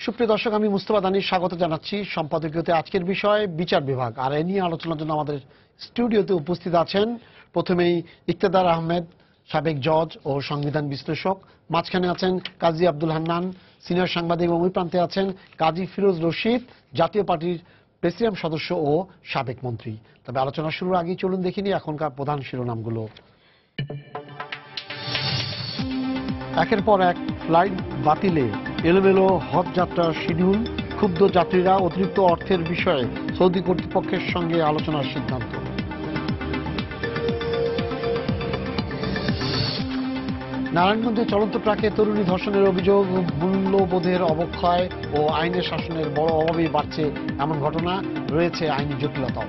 সুপ্রিয় দর্শক, আমি মুস্তফা দানিশ স্বাগত জানাচ্ছি সম্পাদকীয়তে। আজকের বিষয় বিচার বিভাগ, আর এ নিয়ে আলোচনার জন্য আমাদের স্টুডিওতে উপস্থিত আছেন প্রথমেই ইকতেদার আহমেদ, সাবেক জজ ও সংবিধান বিশ্লেষক। মাঝখানে আছেন কাজী আব্দুল হান্নান, সিনিয়র সাংবাদিক, এবং ওই প্রান্তে আছেন কাজী ফিরোজ রশিদ, জাতীয় পার্টির প্রেসিডিয়াম সদস্য ও সাবেক মন্ত্রী। তবে আলোচনা শুরুর আগেই চলুন দেখিনি এখনকার প্রধান শিরোনামগুলো। একের পর এক ফ্লাইট বাতিলে এলোমেলো হজ যাত্রার শিডিউল, ক্ষুব্ধ যাত্রীরা, অতিরিক্ত অর্থের বিষয়ে সৌদি কর্তৃপক্ষের সঙ্গে আলোচনার সিদ্ধান্ত। নারায়ণগঞ্জে চলন্ত ট্রাকে তরুণী ধর্ষণের অভিযোগ, মূল্যবোধের অবক্ষয় ও আইনের শাসনের বড় অভাবেই বাড়ছে এমন ঘটনা, রয়েছে আইনি জটিলতাও।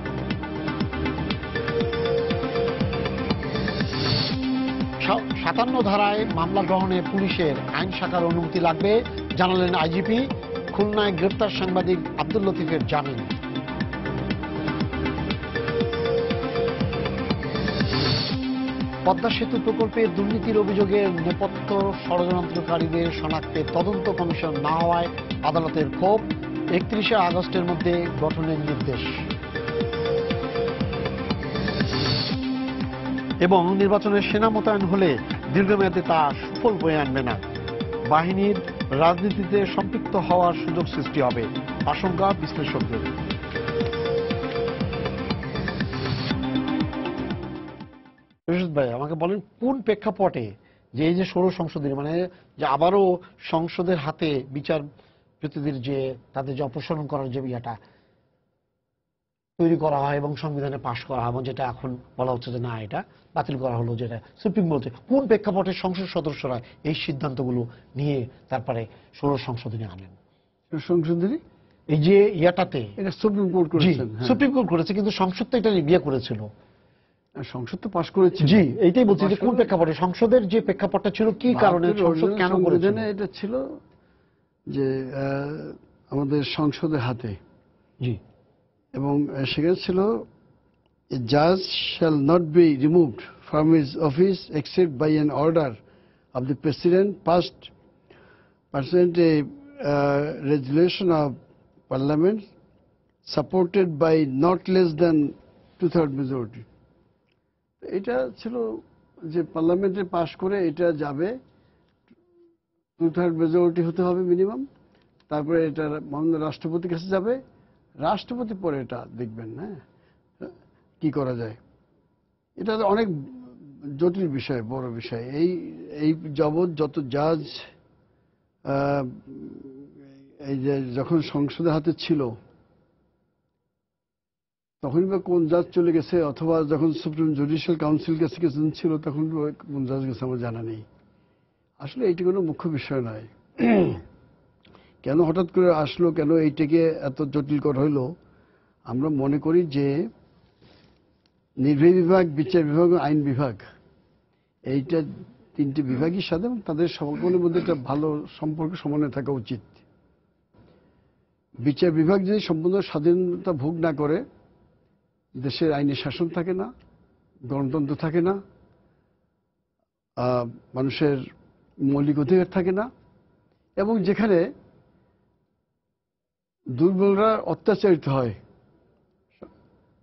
57 ধারায় মামলা গ্রহণে পুলিশের আইন শাখার অনুমতি লাগবে, জানালেন আইজিপি। খুলনায় গ্রেপ্তার সাংবাদিক আব্দুল লতিফের জামিন। পদ্মা সেতু প্রকল্পের দুর্নীতির অভিযোগে নেপথ্য ষড়যন্ত্রকারীদের শনাক্তে তদন্ত কমিশন না হওয়ায় আদালতের ক্ষোভ, 31 আগস্টের মধ্যে গঠনের নির্দেশ। এবং নির্বাচনের সেনা মোতায়েন হলে দীর্ঘমেয়াদে তা সুফল বয়ে আনবে না, বাহিনীর রাজনীতিতে সম্পৃক্ত হওয়ার সুযোগ সৃষ্টি হবে, আশঙ্কা বিশ্লেষকদের। রশিদ ভাই, আমাকে বলেন কোন প্রেক্ষাপটে যে এই যে 16 সংসদের মানে যে আবারও সংসদের হাতে বিচার প্রতিনিধির যে তাদের যে অপসারণ করার যে ইয়েটা তৈরি করা হয় এবং সংবিধানে পাশ করা হয়, এবং যেটা এখন বলা হচ্ছে যে না, এটা বাতিল করা হলো, যেটা সুপ্রিম কোর্টে, কোন প্রেক্ষাপটে সংসদ সদস্যরা এই সিদ্ধান্তগুলো নিয়ে তারপরে 16 সংশোধনী আনেন? সংশোধনী এই যে ইয়াটাতে এটা সুপ্রিম কোর্ট করেছেন, সুপ্রিম কোর্ট করেছে, কিন্তু সংসদ তো এটা বিয়ে করেছিল, সংসদ তো পাশ করেছে। জি, এইটাই বলছি যে কোন প্রেক্ষাপটে সংসদের যে প্রেক্ষাপটটা ছিল, কি কারণে সংসদ কেন করেছে? এটা ছিল যে আমাদের সংসদের হাতে, জি, এবং সেখানে ছিল a judge shall not be removed from his office except by an order of the president passed pursuant to a resolution of parliament supported by not less than 2/3 majority. এটা ছিল যে পার্লামেন্টে পাশ করে এটা যাবে, 2/3 মেজরিটি হতে হবে মিনিমাম, তারপরে এটা মাননীয় রাষ্ট্রপতির কাছে যাবে, রাষ্ট্রপতি পরে এটা দেখবেন না কি করা যায়। এটা অনেক জটিল বিষয়, বড় বিষয়। এই যাবৎ যত জাজ এই যে যখন সংসদের হাতে ছিল তখনই বা কোন জাজ চলে গেছে, অথবা যখন সুপ্রিম জুডিশিয়াল কাউন্সিল কাছে ছিল তখন কোন জাজ গেছে আমার জানা নেই। আসলে এইটা কোনো মুখ্য বিষয় নয়। কেন হঠাৎ করে আসলো, কেন এইটাকে এত জটিল করা হইলো, আমরা মনে করি যে নির্বাহী বিভাগ, বিচার বিভাগ ও আইন বিভাগ, এইটা তিনটি বিভাগের সাথে তাদের সকলের মধ্যে একটা ভালো সম্পর্ক সমন্বয় থাকা উচিত। বিচার বিভাগ যদি সম্পূর্ণ স্বাধীনতা ভোগ না করে, দেশের আইনের শাসন থাকে না, গণতন্ত্র থাকে না, মানুষের মৌলিক অধিকার থাকে না, এবং যেখানে দুর্বলরা অত্যাচারিত হয়,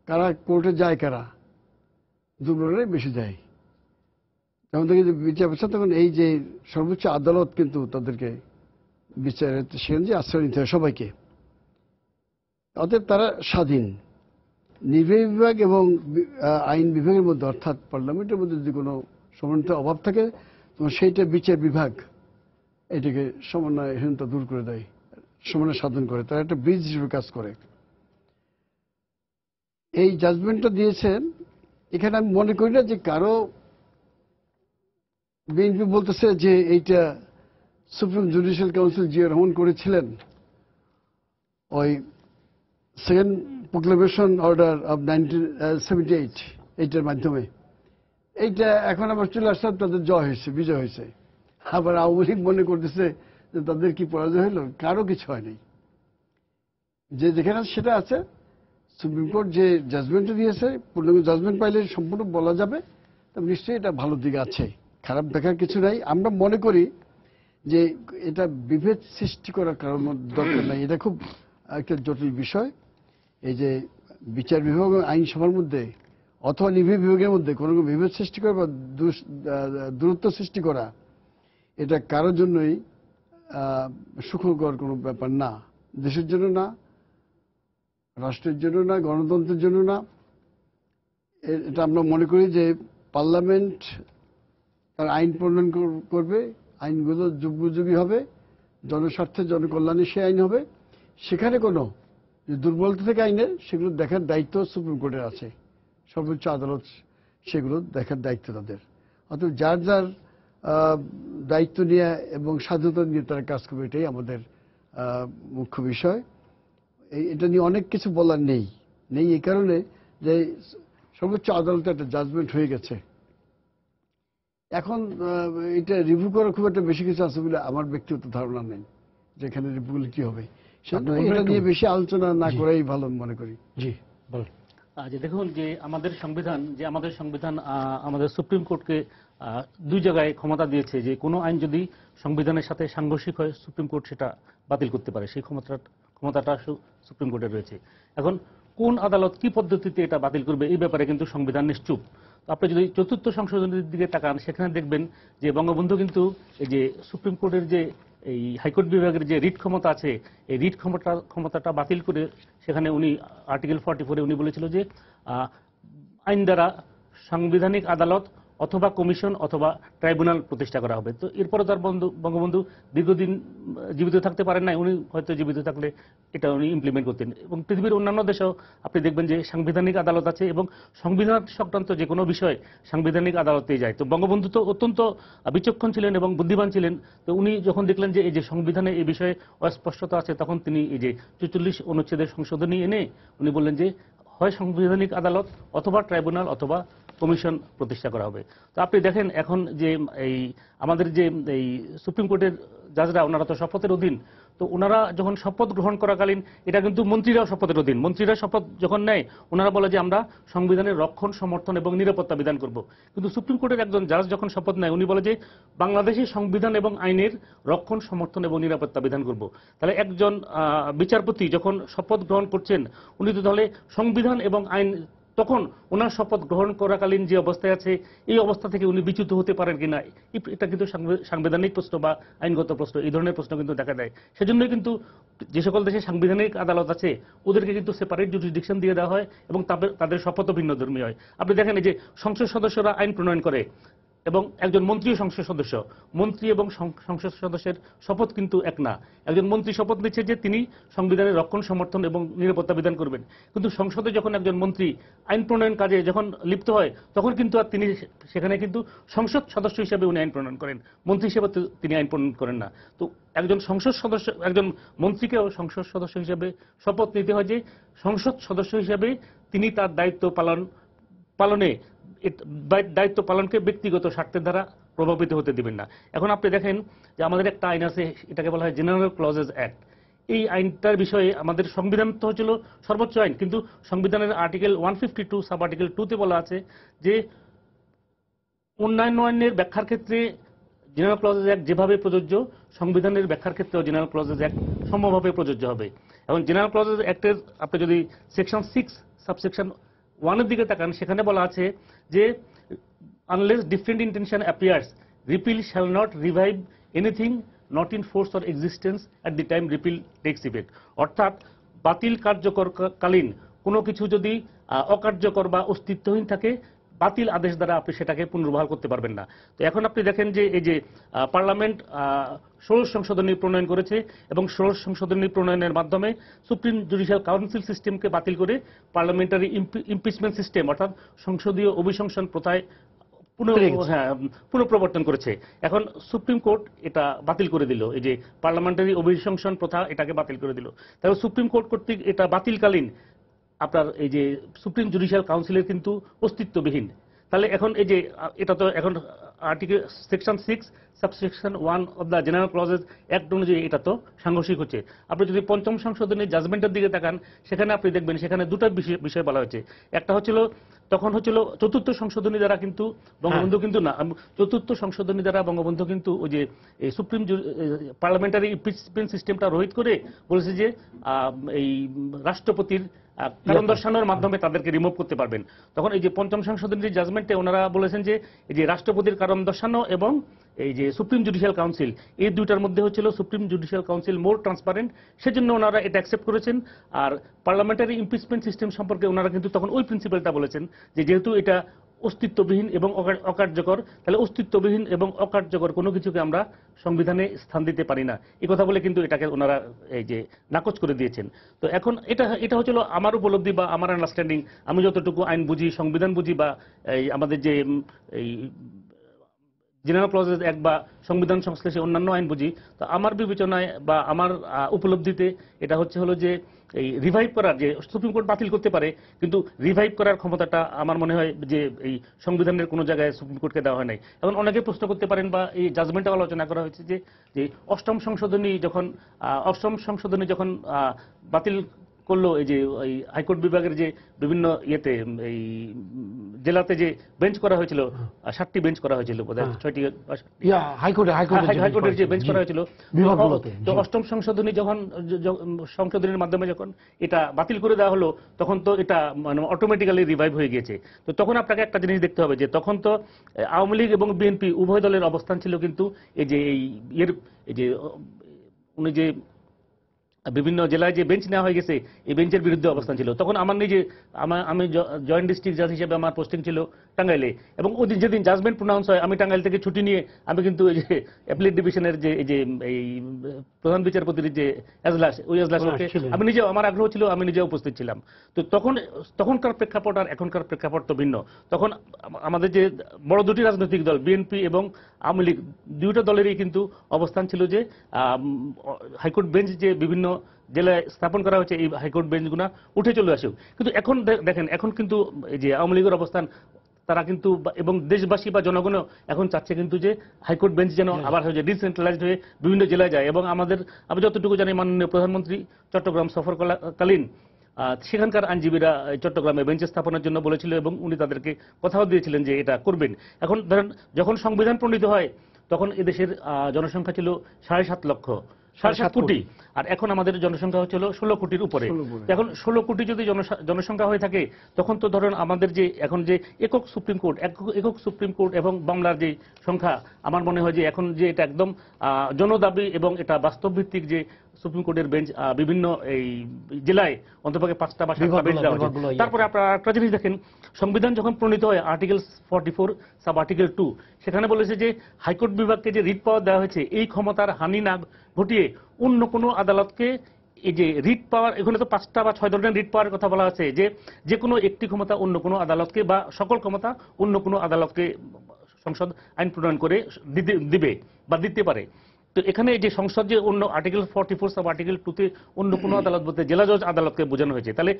কারা কোর্টে যায়, কারা দুর্বলরাই বেশি যায়। যেমন দেখি যে বিচার ব্যবস্থা, তখন এই যে সর্বোচ্চ আদালত কিন্তু তাদেরকে বিচারের সেখানে যে আশ্রয় নিতে হয় সবাইকে, অতএব তারা স্বাধীন। নির্বাহী বিভাগ এবং আইন বিভাগের মধ্যে, অর্থাৎ পার্লামেন্টের মধ্যে যদি কোনো সমন্বয়ের অভাব থাকে, তখন সেইটা বিচার বিভাগ এটাকে সমন্বয়হীনতা দূর করে দেয়, সমন্বয় সাধন করে, তারা একটা ব্রিজ হিসেবে কাজ করে। এই জাজমেন্টটা দিয়েছেন, এখানে আমি মনে করি না যে কারো বিএনপি বলতেছে যে এইটা supreme judicial council Zia Rahman করেছিলেন ওই সেকেন্ড প্রোক্লেমেশন অর্ডার অব 1978, এইটার মাধ্যমে। এইটা এখন আবার চলে আসলাম, তাদের জয় হয়েছে, বিজয় হয়েছে। আবার আওয়ামী লীগ মনে করতেছে যে তাদের কি পরাজয় হলো, কারো কিছু হয়নি। যে যেখানে সেটা আছে, সুপ্রিম কোর্ট যে জাজমেন্টটা দিয়েছে, পূর্ণাঙ্গ জাজমেন্ট পাইলে সম্পূর্ণ বলা যাবে, তবে নিশ্চয়ই এটা ভালো দিক আছে, খারাপ দেখার কিছু নাই। আমরা মনে করি যে এটা বিভেদ সৃষ্টি করার কারণ দরকার নাই। এটা খুব একটা জটিল বিষয়। এই যে বিচার বিভাগ এবং আইনসভার মধ্যে অথবা নির্বাহী বিভাগের মধ্যে কোনো বিভেদ সৃষ্টি করা বা দূরত্ব সৃষ্টি করা, এটা কারোর জন্যই সুখকর কোনো ব্যাপার না। দেশের জন্য না, রাষ্ট্রের জন্য না, গণতন্ত্রের জন্য না। এটা আমরা মনে করি যে পার্লামেন্ট তার আইন প্রণয়ন করবে, আইনগুলো যুগোপযোগী হবে, জনস্বার্থে জনকল্যাণে সে আইন হবে। সেখানে কোনো দুর্বলতা থেকে আইনের সেগুলো দেখার দায়িত্ব সুপ্রিম কোর্টের আছে, সর্বোচ্চ আদালত সেগুলো দেখার দায়িত্ব তাদের। অর্থাৎ যার যার দায়িত্ব নিয়ে এবং স্বাধীনতা নিয়ে তারা কাজ করবে, এটাই আমাদের মুখ্য বিষয়। এটা নিয়ে অনেক কিছু বলার নেই এই কারণে যে সর্বোচ্চ আদালতে একটা জাজমেন্ট হয়ে গেছে। এখন এটা রিভিউ করার খুব একটা বেশি কিছু আছে বলে আমার ব্যক্তিগত ধারণা নেই যে এখানে রিভিউগুলো কি হবে। এটা নিয়ে বেশি আলোচনা না করাই ভালো মনে করি। জি বল। যে দেখুন যে আমাদের সংবিধান আমাদের সুপ্রিম কোর্টকে দুই জায়গায় ক্ষমতা দিয়েছে যে কোনো আইন যদি সংবিধানের সাথে সাংঘর্ষিক হয় সুপ্রিম কোর্ট সেটা বাতিল করতে পারে। সেই ক্ষমতাটা সুপ্রিম কোর্টের রয়েছে। এখন কোন আদালত কি পদ্ধতিতে এটা বাতিল করবে এই ব্যাপারে কিন্তু সংবিধান নিশ্চুপ। আপনি যদি চতুর্থ সংশোধনীর দিকে তাকান সেখানে দেখবেন যে বঙ্গবন্ধু কিন্তু এই যে সুপ্রিম কোর্টের যে এই হাইকোর্ট বিভাগের যে রিট ক্ষমতা আছে এই রিট ক্ষমতাটা বাতিল করে সেখানে উনি আর্টিকেল 44-এ উনি বলেছিল যে আইন দ্বারা সাংবিধানিক আদালত অথবা কমিশন অথবা ট্রাইব্যুনাল প্রতিষ্ঠা করা হবে। তো এরপরে তার বঙ্গবন্ধু দীর্ঘদিন জীবিত থাকতে পারেন নাই, উনি হয়তো জীবিত থাকলে এটা উনি ইমপ্লিমেন্ট করতেন। এবং পৃথিবীর অন্যান্য দেশেও আপনি দেখবেন যে সাংবিধানিক আদালত আছে এবং সংবিধান সংক্রান্ত যে কোনো বিষয় সাংবিধানিক আদালতে যায়। তো বঙ্গবন্ধু তো অত্যন্ত বিচক্ষণ ছিলেন এবং বুদ্ধিমান ছিলেন। তো উনি যখন দেখলেন যে এই যে সংবিধানে এই বিষয়ে অস্পষ্টতা আছে তখন তিনি এই যে 44 অনুচ্ছেদের সংশোধনী এনে উনি বললেন যে হয় সাংবিধানিক আদালত অথবা ট্রাইব্যুনাল অথবা কমিশন প্রতিষ্ঠা করা হবে। তো আপনি দেখেন এখন যে এই আমাদের যে এই সুপ্রিম কোর্টের জাজরা ওনারা তো শপথের অধীন। তো ওনারা যখন শপথ গ্রহণ করাকালীন এটা কিন্তু মন্ত্রীরাও শপথের অধীন। মন্ত্রীরা শপথ যখন নেয় ওনারা বলে যে আমরা সংবিধানের রক্ষণ সমর্থন এবং নিরাপত্তা বিধান করব। কিন্তু সুপ্রিম কোর্টের একজন জাজ যখন শপথ নেয় উনি বলে যে বাংলাদেশের সংবিধান এবং আইনের রক্ষণ সমর্থন এবং নিরাপত্তা বিধান করব। তাহলে একজন বিচারপতি যখন শপথ গ্রহণ করছেন উনি তো তাহলে সংবিধান এবং আইন তখন ওনার শপথ গ্রহণ করাকালীন যে অবস্থায় আছে এই অবস্থা থেকে উনি বিচ্যুত হতে পারেন কিনা, এটা কিন্তু সাংবিধানিক প্রশ্ন বা আইনগত প্রশ্ন, এই ধরনের প্রশ্ন কিন্তু দেখা দেয়। সেজন্যই কিন্তু যে সকল দেশে সাংবিধানিক আদালত আছে ওদেরকে কিন্তু সেপারেট জুরিসডিকশন দিয়ে দেওয়া হয় এবং তাদের শপথও ভিন্নধর্মী হয়। আপনি দেখেন এই যে সংসদ সদস্যরা আইন প্রণয়ন করে এবং একজন মন্ত্রীও সংসদ সদস্য, মন্ত্রী এবং সংসদ সদস্যের শপথ কিন্তু এক না। একজন মন্ত্রী শপথ নিচ্ছে যে তিনি সংবিধানের রক্ষণ সমর্থন এবং নিরাপত্তা বিধান করবেন, কিন্তু সংসদে যখন একজন মন্ত্রী আইন প্রণয়ন কাজে যখন লিপ্ত হয় তখন কিন্তু আর তিনি সেখানে কিন্তু সংসদ সদস্য হিসেবে উনি আইন প্রণয়ন করেন, মন্ত্রী হিসেবে তিনি আইন প্রণয়ন করেন না। তো একজন সংসদ সদস্য একজন মন্ত্রীকেও সংসদ সদস্য হিসেবে শপথ নিতে হয় যে সংসদ সদস্য হিসেবে তিনি তার দায়িত্ব পালনকে ব্যক্তিগত স্বার্থের দ্বারা প্রভাবিত হতে দিবেন না। এখন আপনি দেখেন যে আমাদের একটা আইন আছে, এটাকে বলা হয় জেনারেল ক্লজেস অ্যাক্ট। এই আইনটার বিষয়ে আমাদের সংবিধান তো হচ্ছিল সর্বোচ্চ আইন, কিন্তু সংবিধানের আর্টিকেল 152 সাব আর্টিকেল 2-তে বলা আছে যে অন্যান্য আইনের ব্যাখ্যার ক্ষেত্রে জেনারেল ক্লজেস অ্যাক্ট যেভাবে প্রযোজ্য সংবিধানের ব্যাখ্যার ক্ষেত্রেও জেনারেল ক্লজেস অ্যাক্ট সমভাবে প্রযোজ্য হবে। এবং জেনারেল ক্লজেস অ্যাক্টের আপনি যদি সেকশন 6 সাবসেকশন 1-এর দিকে তাকান সেখানে বলা আছে যে unless different intention appears, repeal shall not revive anything not in force or existence at the time repeal takes effect. অর্থাৎ বাতিল কার্যকরকালীন কোনো কিছু যদি অকার্যকর বা অস্তিত্বহীন থাকে বাতিল আদেশ দ্বারা আপনি সেটাকে পুনর্বহাল করতে পারবেন না। তো এখন আপনি দেখেন যে এই যে পার্লামেন্ট 16 সংশোধনী প্রণয়ন করেছে এবং 16 সংশোধনী প্রণয়নের মাধ্যমে সুপ্রিম জুডিশিয়াল কাউন্সিল সিস্টেমকে বাতিল করে পার্লামেন্টারি ইমপিচমেন্ট সিস্টেম অর্থাৎ সংসদীয় অভিশংসন প্রথায় পুনঃপ্রবর্তন করেছে। এখন সুপ্রিম কোর্ট এটা বাতিল করে দিল, এই যে পার্লামেন্টারি অভিশংসন প্রথা এটাকে বাতিল করে দিল। তাহলে সুপ্রিম কোর্ট কর্তৃক এটা বাতিলকালীন আপনার এই যে সুপ্রিম জুডিশিয়াল কাউন্সিলের কিন্তু অস্তিত্ববিহীন। তাহলে এখন এই যে এটা তো এখন article section 6 subsection 1 of the general clauses act অনুযায়ী এটা তো সাংঘর্ষিক হচ্ছে। আপনি যদি পঞ্চম সংশোধনীর জাজমেন্টের দিকে তাকান সেখানে আপনি দেখবেন সেখানে দুটো বিষয় বলা হয়েছে। একটা হচ্ছিল তখন হচ্ছিল চতুর্থ সংশোধনী দ্বারা কিন্তু বঙ্গবন্ধু কিন্তু না, চতুর্থ সংশোধনী দ্বারা বঙ্গবন্ধু কিন্তু ওই যে সুপ্রিম পার্লামেন্টারি ইমপিচমেন্ট সিস্টেমটা রহিত করে বলেছে যে এই রাষ্ট্রপতির কারণ দর্শানোর মাধ্যমে তাদেরকে রিমুভ করতে পারবেন। তখন এই যে পঞ্চম সংশোধনীর জাজমেন্টে ওনারা বলেছেন যে এই যে রাষ্ট্রপতির কারণ দর্শানো এবং এই যে সুপ্রিম জুডিশিয়াল কাউন্সিল, এই দুইটার মধ্যে হচ্ছিল সুপ্রিম জুডিশিয়াল কাউন্সিল মোর ট্রান্সপারেন্ট, সেজন্য ওনারা এটা অ্যাকসেপ্ট করেছেন। আর পার্লামেন্টারি ইমপিচমেন্ট সিস্টেম সম্পর্কে ওনারা কিন্তু তখন ওই প্রিন্সিপালটা বলেছেন যে যেহেতু এটা অস্তিত্ববিহীন এবং অকার্যকর, তাহলে অস্তিত্ববিহীন এবং অকার্যকর কোনো কিছুকে আমরা সংবিধানে স্থান দিতে পারি না, এই কথা বলে কিন্তু এটাকে ওনারা এই যে নাকচ করে দিয়েছেন। তো এখন এটা হচ্ছিল আমার উপলব্ধি বা আমার আন্ডারস্ট্যান্ডিং, আমি যতটুকু আইন বুঝি, সংবিধান বুঝি, বা এই আমাদের যে এই জেনারেল ক্লজেস এক বা সংবিধান সংশ্লেষে অন্যান্য আইন বুঝি, তো আমার বিবেচনায় বা আমার উপলব্ধিতে এটা হলো যে এই রিভাইভ করার, যে সুপ্রিম কোর্ট বাতিল করতে পারে কিন্তু রিভাইভ করার ক্ষমতাটা আমার মনে হয় যে এই সংবিধানের কোনো জায়গায় সুপ্রিম কোর্টকে দেওয়া হয় নাই। এখন অনেকে প্রশ্ন করতে পারেন বা এই জাজমেন্টে আলোচনা করা হয়েছে যে অষ্টম সংশোধনী যখন বাতিল করলো, এই যে ওই হাইকোর্ট বিভাগের যে বিভিন্ন ইয়েতে এই জেলাতে যে বেঞ্চ করা হয়েছিল, 7টি বেঞ্চ করা হয়েছিল বোধহয়, 6টি হাইকোর্টের যে বেঞ্চ করা হয়েছিল, তো অষ্টম সংশোধনীর মাধ্যমে যখন এটা বাতিল করে দেওয়া হলো, তখন তো এটা মানে অটোমেটিক্যালি রিভাইভ হয়ে গিয়েছে। তো তখন আপনাকে একটা জিনিস দেখতে হবে যে তখন তো আওয়ামী লীগ এবং বিএনপি উভয় দলের অবস্থান ছিল কিন্তু এই যে এই যে উনি যে বিভিন্ন জেলায় যে বেঞ্চ নেওয়া হয়ে গেছে, এই বেঞ্চের বিরুদ্ধে অবস্থান ছিল। তখন আমার আমি জয়েন্ট ডিস্ট্রিক্ট জাজ হিসেবে আমার পোস্টিং ছিল টাঙ্গাইলে, এবং ওই দিন যেদিন জাজমেন্ট প্রোনাউন্স হয় আমি টাঙ্গাইল থেকে ছুটি নিয়ে আমি কিন্তু এই যে অ্যাপিলেট ডিভিশনের যে এই প্রধান বিচারপতির যে এজলাস, ওই এজলাসকে আমি নিজেও, আমার আগ্রহ ছিল, আমি নিজে উপস্থিত ছিলাম। তো তখনকার প্রেক্ষাপট আর এখনকার প্রেক্ষাপট তো ভিন্ন। তখন আমাদের যে বড় দুটি রাজনৈতিক দল বিএনপি এবং আওয়ামী লীগ, দুইটা দলেরই কিন্তু অবস্থান ছিল যে হাইকোর্ট বেঞ্চ যে বিভিন্ন জেলায় স্থাপন করা হয়েছে, এই হাইকোর্ট বেঞ্চগুলো উঠে চলে আসুক। কিন্তু এখন দেখেন, এখন কিন্তু এই যে আওয়ামী লীগের অবস্থান, তারা কিন্তু এবং দেশবাসী বা জনগণও এখন চাচ্ছে কিন্তু যে হাইকোর্ট বেঞ্চ যেন আবার হয়ে যায়, ডিসেন্ট্রালাইজড হয়ে বিভিন্ন জেলায় যায়। এবং আমি যতটুকু জানি মাননীয় প্রধানমন্ত্রী চট্টগ্রাম সফরকালীন সেখানকার আইনজীবীরা চট্টগ্রামে বেঞ্চ স্থাপনের জন্য বলেছিল এবং উনি তাদেরকে কথাও দিয়েছিলেন যে এটা করবেন। এখন ধরেন যখন সংবিধান প্রণীত হয় তখন এদেশের জনসংখ্যা ছিল 7.5 লক্ষ, 7.5 কোটি, আর এখন আমাদের জনসংখ্যা হচ্ছিল 16 কোটির উপরে। এখন 16 কোটি যদি জনসংখ্যা হয়ে থাকে, তখন তো ধরেন আমাদের যে এখন যে একক সুপ্রিম কোর্ট এবং বাংলার যে সংখ্যা, আমার মনে হয় যে এখন যে এটা একদম জনদাবি এবং এটা বাস্তব ভিত্তিক যে সুপ্রিম কোর্টের বেঞ্চ বিভিন্ন এই জেলায় অন্ততপক্ষে 5টা বা 7টা বেঞ্চ দেওয়া হয়েছে। তারপরে আপনারা একটা জিনিস দেখেন, সংবিধান যখন প্রণীত হয় আর্টিকেল 44 সাব আর্টিকেল 2, সেখানে বলেছে যে হাইকোর্ট বিভাগকে যে রিট পাওয়ার দেওয়া হয়েছে, এই ক্ষমতার হানি না ঘটিয়ে অন্য কোনো আদালতকে এই যে রিট পাওয়ার, এখানে তো 5টা বা 6 ধরনের রিট পাওয়ার কথা বলা আছে, যে কোনো একটি ক্ষমতা অন্য কোনো আদালতকে বা সকল ক্ষমতা অন্য কোনো আদালতকে সংসদ আইন প্রণয়ন করে দিবে বা দিতে পারে। তো এখানে যে সংসদ যে অন্য আর্টিকেল 44 সাব আর্টিকেল 2তে অন্য কোনো আদালত বলতে জেলা জজ আদালতকে বোঝানো হয়েছে। তাহলে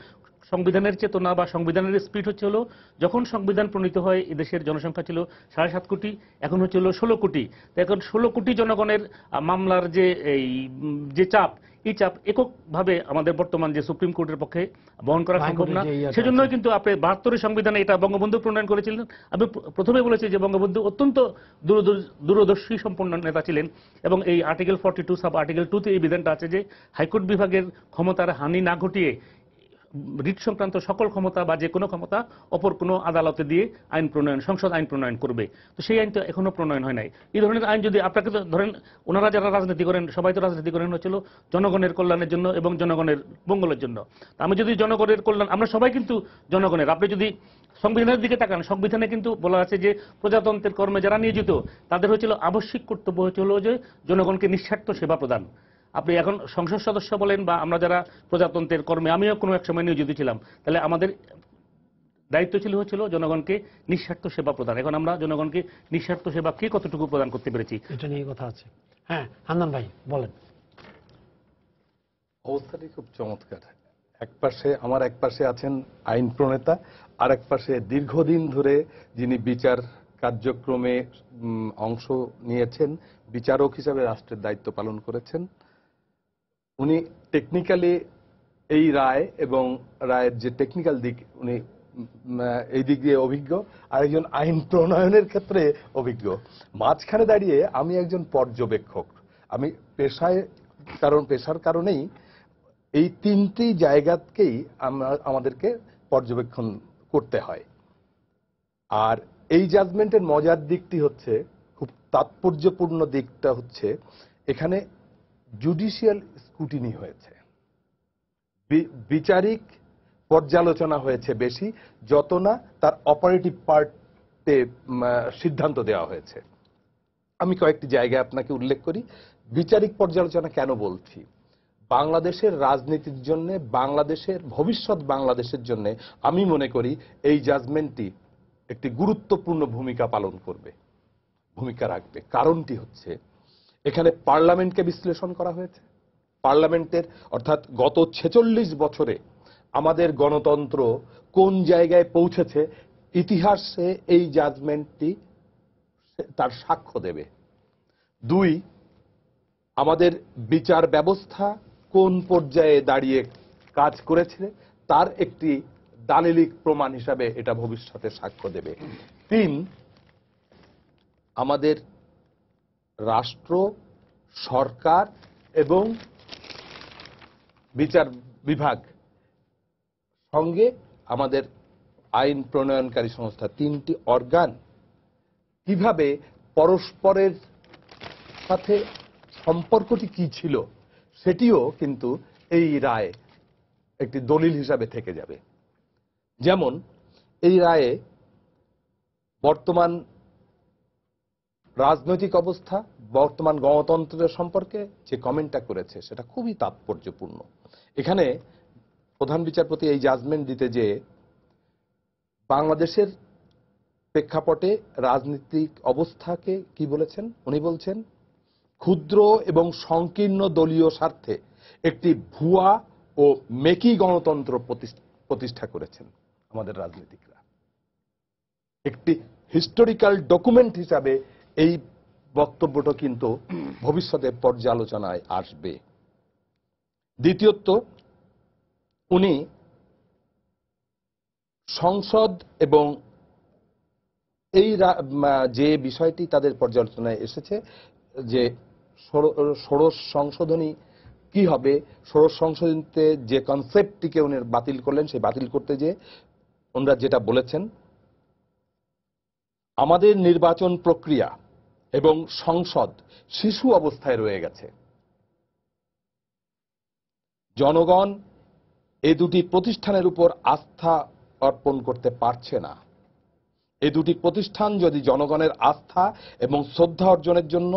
সংবিধানের চেতনা বা সংবিধানের স্পিরিট হলো, যখন সংবিধান প্রণীত হয় এদেশের জনসংখ্যা ছিল 7.5 কোটি, এখন হলো 16 কোটি। এখন 16 কোটি জনগণের মামলার যে চাপ, এই চাপ এককভাবে আমাদের বর্তমান যে সুপ্রিম কোর্টের পক্ষে বহন করা সম্ভব না। সেজন্যই কিন্তু আপনি 72 সংবিধানে এটা বঙ্গবন্ধু প্রণয়ন করেছিলেন। আমি প্রথমে বলেছি যে বঙ্গবন্ধু অত্যন্ত দূরদর্শী সম্পন্ন নেতা ছিলেন, এবং এই আর্টিকেল 42 সাব আর্টিকেল 2তে এই বিধানটা আছে যে হাইকোর্ট বিভাগের ক্ষমতার হানি না ঘটিয়ে রিট সংক্রান্ত সকল ক্ষমতা বা যে কোনো ক্ষমতা অপর কোনো আদালতে দিয়ে সংসদ আইন প্রণয়ন করবে। তো সেই আইনটা এখনো প্রণয়ন হয় নাই। এই ধরনের আইন যদি আপনাকে ধরেন, ওনারা যারা রাজনীতি করেন সবাই তো রাজনীতি করেন হচ্ছিল জনগণের কল্যাণের জন্য এবং জনগণের মঙ্গলের জন্য। আমি যদি জনগণের কল্যাণ, আমরা সবাই কিন্তু জনগণের, আপনি যদি সংবিধানের দিকে তাকান, সংবিধানে কিন্তু বলা আছে যে প্রজাতন্ত্রের কর্মে যারা নিয়োজিত তাদের হচ্ছিল আবশ্যিক কর্তব্য হলো যে জনগণকে নিঃস্বার্থ সেবা প্রদান। আপনি এখন সংসদ সদস্য বলেন বা আমরা যারা প্রজাতন্ত্রের কর্মে, আমিও কোনো এক সময় নিয়োজিত ছিলাম, তাহলে আমাদের দায়িত্ব হচ্ছিল জনগণকে নিঃস্বার্থ সেবা প্রদান। এখন আমরা জনগণকে নিঃস্বার্থ সেবা কে কতটুকু প্রদান করতে পেরেছি, এটা নিয়ে কথা আছে। হ্যাঁ, হান্নান ভাই বলেন। অবস্থাটি খুব চমৎকার। এক পাশে আছেন আইন প্রণেতা, আর এক পাশে দীর্ঘদিন ধরে যিনি বিচার কার্যক্রমে অংশ নিয়েছেন, বিচারক হিসাবে রাষ্ট্রের দায়িত্ব পালন করেছেন। উনি টেকনিক্যালি এই রায় এবং রায়ের যে টেকনিক্যাল দিক উনি এই দিক দিয়ে অভিজ্ঞ, আরেকজন আইন প্রণয়নের ক্ষেত্রে অভিজ্ঞ। মাঝখানে দাঁড়িয়ে আমি একজন পর্যবেক্ষক। আমি পেশার কারণেই এই তিনটি জায়গাকেই আমাদেরকে পর্যবেক্ষণ করতে হয়। আর এই জাজমেন্টের মজার দিকটি হচ্ছে, খুব তাৎপর্যপূর্ণ দিকটা হচ্ছে, এখানে জুডিশিয়াল স্ক্রুটিনি হয়েছে, বিচারিক পর্যালোচনা হয়েছে বেশি, যত না তার অপারেটিভ পার্টে সিদ্ধান্ত দেওয়া হয়েছে। আমি কয়েকটি জায়গায় আপনাকে উল্লেখ করি। বিচারিক পর্যালোচনা কেন বলছি? বাংলাদেশের রাজনীতির জন্য, বাংলাদেশের ভবিষ্যৎ বাংলাদেশের জন্য আমি মনে করি এই জাজমেন্টটি একটি গুরুত্বপূর্ণ ভূমিকা রাখবে। কারণটি হচ্ছে, এখানে পার্লামেন্টকে বিশ্লেষণ করা হয়েছে। পার্লামেন্টের, অর্থাৎ গত 46 বছরে আমাদের গণতন্ত্র কোন জায়গায় পৌঁছেছে, ইতিহাসে এই জাজমেন্টটি তার সাক্ষ্য দেবে। 2, আমাদের বিচার ব্যবস্থা কোন পর্যায়ে দাঁড়িয়ে কাজ করেছে, তার একটি দালিলিক প্রমাণ হিসাবে এটা ভবিষ্যতে সাক্ষ্য দেবে। 3, আমাদের রাষ্ট্র, সরকার এবং বিচার বিভাগ সঙ্গে আমাদের আইন প্রণয়নকারী সংস্থা, 3টি অর্গান কিভাবে পরস্পরের সাথে সম্পর্কটি কি ছিল, সেটিও কিন্তু এই রায় একটি দলিল হিসাবে থেকে যাবে। যেমন এই রায়ে বর্তমান রাজনৈতিক অবস্থা, বর্তমান গণতন্ত্রের সম্পর্কে যে কমেন্টটা করেছে সেটা খুবই তাৎপর্যপূর্ণ। এখানে প্রধান বিচারপতি এই জাজমেন্ট দিতে যে বাংলাদেশের প্রেক্ষাপটে রাজনৈতিক অবস্থাকে কি বলেছেন, উনি বলছেন ক্ষুদ্র এবং সংকীর্ণ দলীয় স্বার্থে একটি ভুয়া ও মেকি গণতন্ত্র প্রতিষ্ঠা করেছেন আমাদের রাজনীতিকরা। একটি হিস্টোরিক্যাল ডকুমেন্ট হিসাবে এই বক্তব্যটা কিন্তু ভবিষ্যতে পর্যালোচনায় আসবে। দ্বিতীয়ত, উনি সংসদ এবং এই যে বিষয়টি তাদের পর্যালোচনায় এসেছে যে ষোড়শ সংশোধনী কি হবে, ষোড়শ সংশোধনীতে যে কনসেপ্টটিকে উনি বাতিল করলেন, সেই বাতিল করতে যে ওনারা যেটা বলেছেন, আমাদের নির্বাচন প্রক্রিয়া এবং সংসদ শিশু অবস্থায় রয়ে গেছে। জনগণ এই দুটি প্রতিষ্ঠানের উপর আস্থা অর্পণ করতে পারছে না। এই দুটি প্রতিষ্ঠান যদি জনগণের আস্থা এবং শ্রদ্ধা অর্জনের জন্য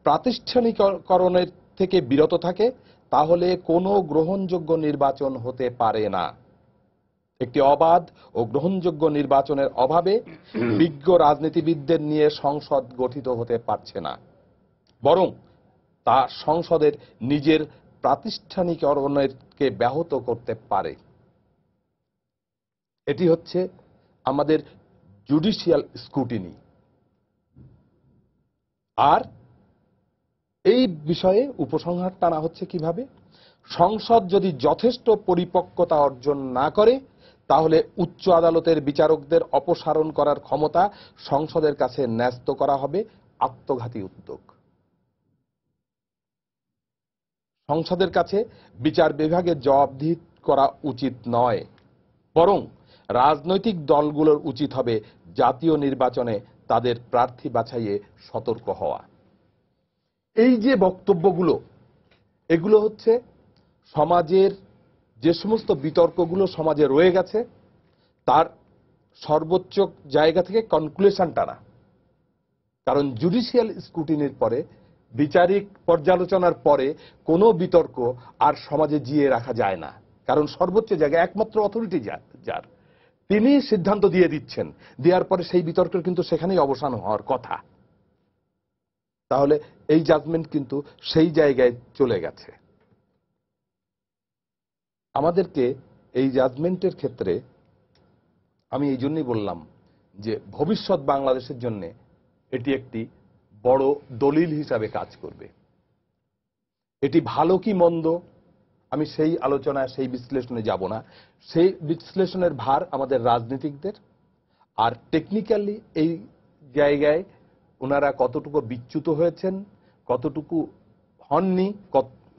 প্রাতিষ্ঠানিকরণের থেকে বিরত থাকে, তাহলে কোনো গ্রহণযোগ্য নির্বাচন হতে পারে না। একটি অবাধ ও গ্রহণযোগ্য নির্বাচনের অভাবে বিজ্ঞ রাজনীতিবিদদের নিয়ে সংসদ গঠিত হতে পারছে না, বরং তা সংসদের নিজের প্রাতিষ্ঠানিকরণকে ব্যাহত করতে পারে। এটি হচ্ছে আমাদের জুডিশিয়াল স্ক্রুটিনি। আর এই বিষয়ে উপসংহার টানা হচ্ছে কিভাবে, সংসদ যদি যথেষ্ট পরিপক্কতা অর্জন না করে, তাহলে উচ্চ আদালতের বিচারকদের অপসারণ করার ক্ষমতা সংসদের কাছে ন্যস্ত করা হবে আত্মঘাতী উদ্যোগ। সংসদের কাছে বিচার বিভাগের জবাবদিহি করা উচিত নয়, বরং রাজনৈতিক দলগুলোর উচিত হবে জাতীয় নির্বাচনে তাদের প্রার্থী বাছাইয়ে সতর্ক হওয়া। এই যে বক্তব্যগুলো, এগুলো হচ্ছে সমাজের যে সমস্ত বিতর্কগুলো সমাজে রয়ে গেছে তার সর্বোচ্চ জায়গা থেকে কনক্লুশন টানা। কারণ জুডিশিয়াল স্ক্রুটিনির পরে, বিচারিক পর্যালোচনার পরে কোনো বিতর্ক আর সমাজে জিয়ে রাখা যায় না। কারণ সর্বোচ্চ জায়গায় একমাত্র অথরিটি যার, তিনি সিদ্ধান্ত দিয়ে দিচ্ছেন, দেওয়ার পরে সেই বিতর্কের কিন্তু সেখানেই অবসান হওয়ার কথা। তাহলে এই জাজমেন্ট কিন্তু সেই জায়গায় চলে গেছে। আমাদেরকে এই জাজমেন্টের ক্ষেত্রে আমি এই জন্যই বললাম যে ভবিষ্যৎ বাংলাদেশের জন্য এটি একটি বড় দলিল হিসাবে কাজ করবে। এটি ভালো কি মন্দ আমি সেই আলোচনা, সেই বিশ্লেষণে যাব না। সেই বিশ্লেষণের ভার আমাদের রাজনীতিকদের। আর টেকনিক্যালি এই জায়গায় ওনারা কতটুকু বিচ্যুত হয়েছেন, কতটুকু হননি,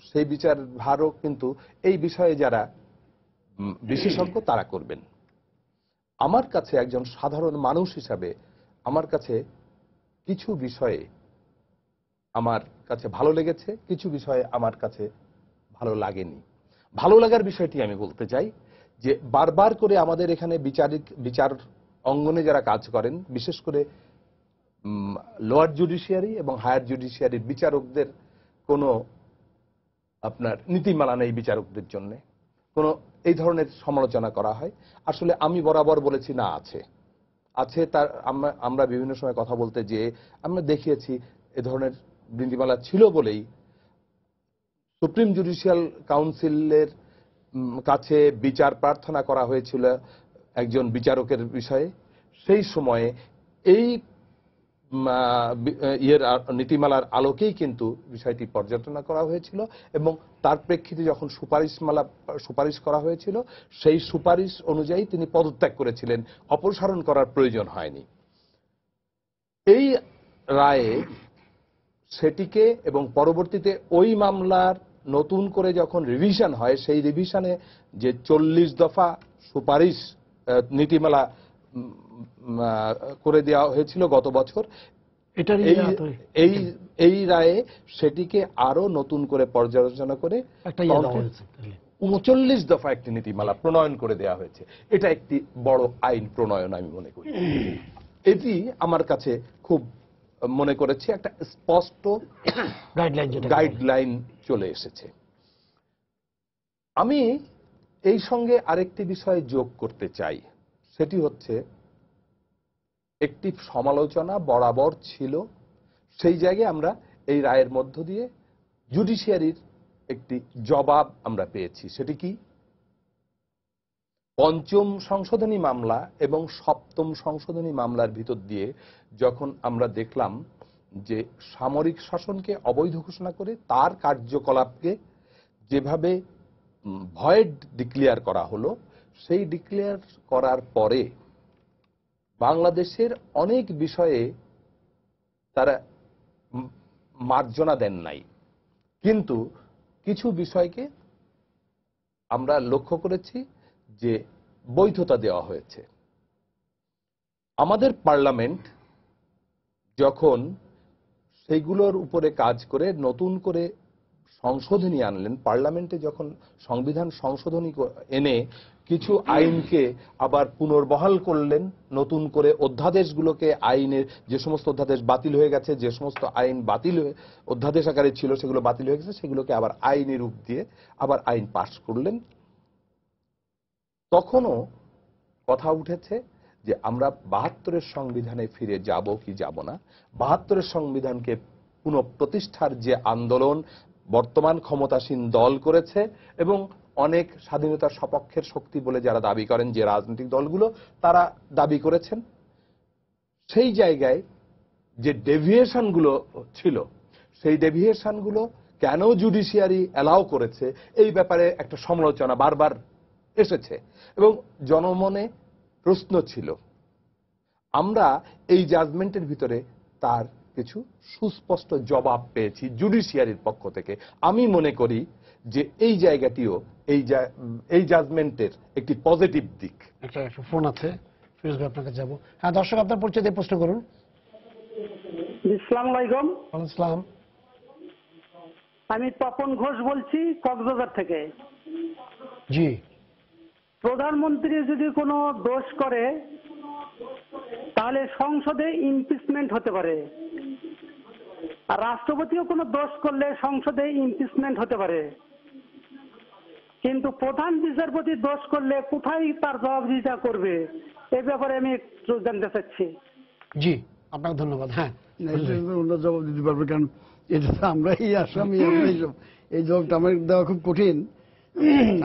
সেই বিচার ভারও কিন্তু এই বিষয়ে যারা বিশেষজ্ঞ তারা করবেন। আমার কাছে একজন সাধারণ মানুষ হিসাবে আমার কাছে কিছু বিষয়ে আমার কাছে ভালো লেগেছে, কিছু বিষয়ে আমার কাছে ভালো লাগেনি। ভালো লাগার বিষয়টি আমি বলতে চাই যে বারবার করে আমাদের এখানে বিচার অঙ্গনে যারা কাজ করেন, বিশেষ করে লোয়ার জুডিশিয়ারি এবং হায়ার জুডিশিয়ারির বিচারকদের কোনো আপনার নীতিমালা নেই বিচারকদের জন্য, কোনো এই ধরনের সমালোচনা করা হয়। আসলে আমি বরাবর বলেছি না, আছে তার আমরা বিভিন্ন সময় কথা বলতে যে আমরা দেখিয়েছি এ ধরনের নীতিমালা ছিল বলেই সুপ্রিম জুডিশিয়াল কাউন্সিলের কাছে বিচার প্রার্থনা করা হয়েছিল একজন বিচারকের বিষয়ে। সেই সময়ে এই নীতিমালার আলোকেই কিন্তু বিষয়টি পর্যালোচনা করা হয়েছিল এবং তার প্রেক্ষিতে যখন সুপারিশ করা হয়েছিল সেই সুপারিশ অনুযায়ী তিনি পদত্যাগ করেছিলেন, অপসারণ করার প্রয়োজন হয়নি। এই রায়ে সেটিকে এবং পরবর্তীতে ওই মামলার নতুন করে যখন রিভিশন হয়, সেই রিভিশনে যে 40 দফা সুপারিশ নীতিমালা করে দেওয়া হয়েছিল গত বছর, এই রায়ে সেটিকে আরো নতুন করে পর্যালোচনা করে 39 দফা একটি নীতিমালা প্রণয়ন করে দেওয়া হয়েছে। এটা একটি বড় আইন প্রণয়ন আমি মনে করি। এটি আমার কাছে খুব মনে করেছি একটা স্পষ্ট গাইডলাইন চলে এসেছে। আমি এই সঙ্গে আরেকটি বিষয় যোগ করতে চাই, সেটি হচ্ছে একটি সমালোচনা বরাবর ছিল, সেই জায়গায় আমরা এই রায়ের মধ্য দিয়ে জুডিশিয়ারির একটি জবাব আমরা পেয়েছি। সেটি কি? পঞ্চম সংশোধনী মামলা এবং সপ্তম সংশোধনী মামলার ভিতর দিয়ে যখন আমরা দেখলাম যে সামরিক শাসনকে অবৈধ ঘোষণা করে তার কার্যকলাপকে যেভাবে ভয়েড ডিক্লেয়ার করা হলো, সেই ডিক্লেয়ার করার পরে বাংলাদেশের অনেক বিষয়ে তারা মার্জনা দেন নাই, কিন্তু কিছু বিষয়কে আমরা লক্ষ্য করেছি যে বৈধতা দেওয়া হয়েছে। আমাদের পার্লামেন্ট যখন সেইগুলোর উপরে কাজ করে নতুন করে সংশোধনী আনলেন, পার্লামেন্টে যখন সংবিধান সংশোধনী এনে কিছু আইনকে আবার পুনর্বহাল করলেন, নতুন করে অধ্যাদেশগুলোকে, আইনের যে সমস্ত অধ্যাদেশ বাতিল হয়ে গেছে, যে সমস্ত আইন বাতিল হয়ে অধ্যাদেশ আকারে ছিল সেগুলো বাতিল হয়ে গেছে, সেগুলোকে আবার আইনি রূপ দিয়ে আবার আইন পাশ করলেন। তখনও কথা উঠেছে যে আমরা 72-এর সংবিধানে ফিরে যাব কি যাব না। 72-এর সংবিধানকে পুনঃপ্রতিষ্ঠার যে আন্দোলন বর্তমান ক্ষমতাসীন দল করেছে এবং অনেক স্বাধীনতার সপক্ষের শক্তি বলে যারা দাবি করেন, যে রাজনৈতিক দলগুলো তারা দাবি করেছেন, সেই জায়গায় যে ডেভিয়েশনগুলো ছিল, সেই ডেভিয়েশনগুলো কেন জুডিশিয়ারি অ্যালাউ করেছে, এই ব্যাপারে একটা সমালোচনা বারবার এসেছে এবং জনমনে প্রশ্ন ছিল। আমরা এই জাজমেন্টের ভিতরে তার কিছু সুস্পষ্ট জবাব পেয়েছি জুডিশিয়ারির পক্ষ থেকে। আমি মনে করি যে এই জায়গাটিও এই জাজমেন্টের একটি পজিটিভ দিক। একটা ফোন আছে, ফিরোজ ভাই আপনাকে যাব। হ্যাঁ দর্শক, আপনার পরিচয় দিয়ে প্রশ্ন করুন। আসসালামু আলাইকুম। আসসালাম। আমি তপন ঘোষ বলছি কক্সবাজার থেকে। জি। প্রধানমন্ত্রী যদি কোনো দোষ করে তাহলে সংসদে ইমপিচমেন্ট হতে পারে, আর রাষ্ট্রপতিও কোনো দোষ করলে সংসদে ইমপিচমেন্ট হতে পারে, কিন্তু প্রধান বিচারপতি দোষ করলে কোথায় তার জবাবদিহিতা করবে, এই ব্যাপারে আমি একটু জানতে চাচ্ছি। জি, আপনাকে ধন্যবাদ। হ্যাঁ, ওনার জবাব দিতে পারবে, কারণ এটা তো আমরাই আসামি, আমরাই সব। এই জবাবটা আমার দেওয়া খুব কঠিন।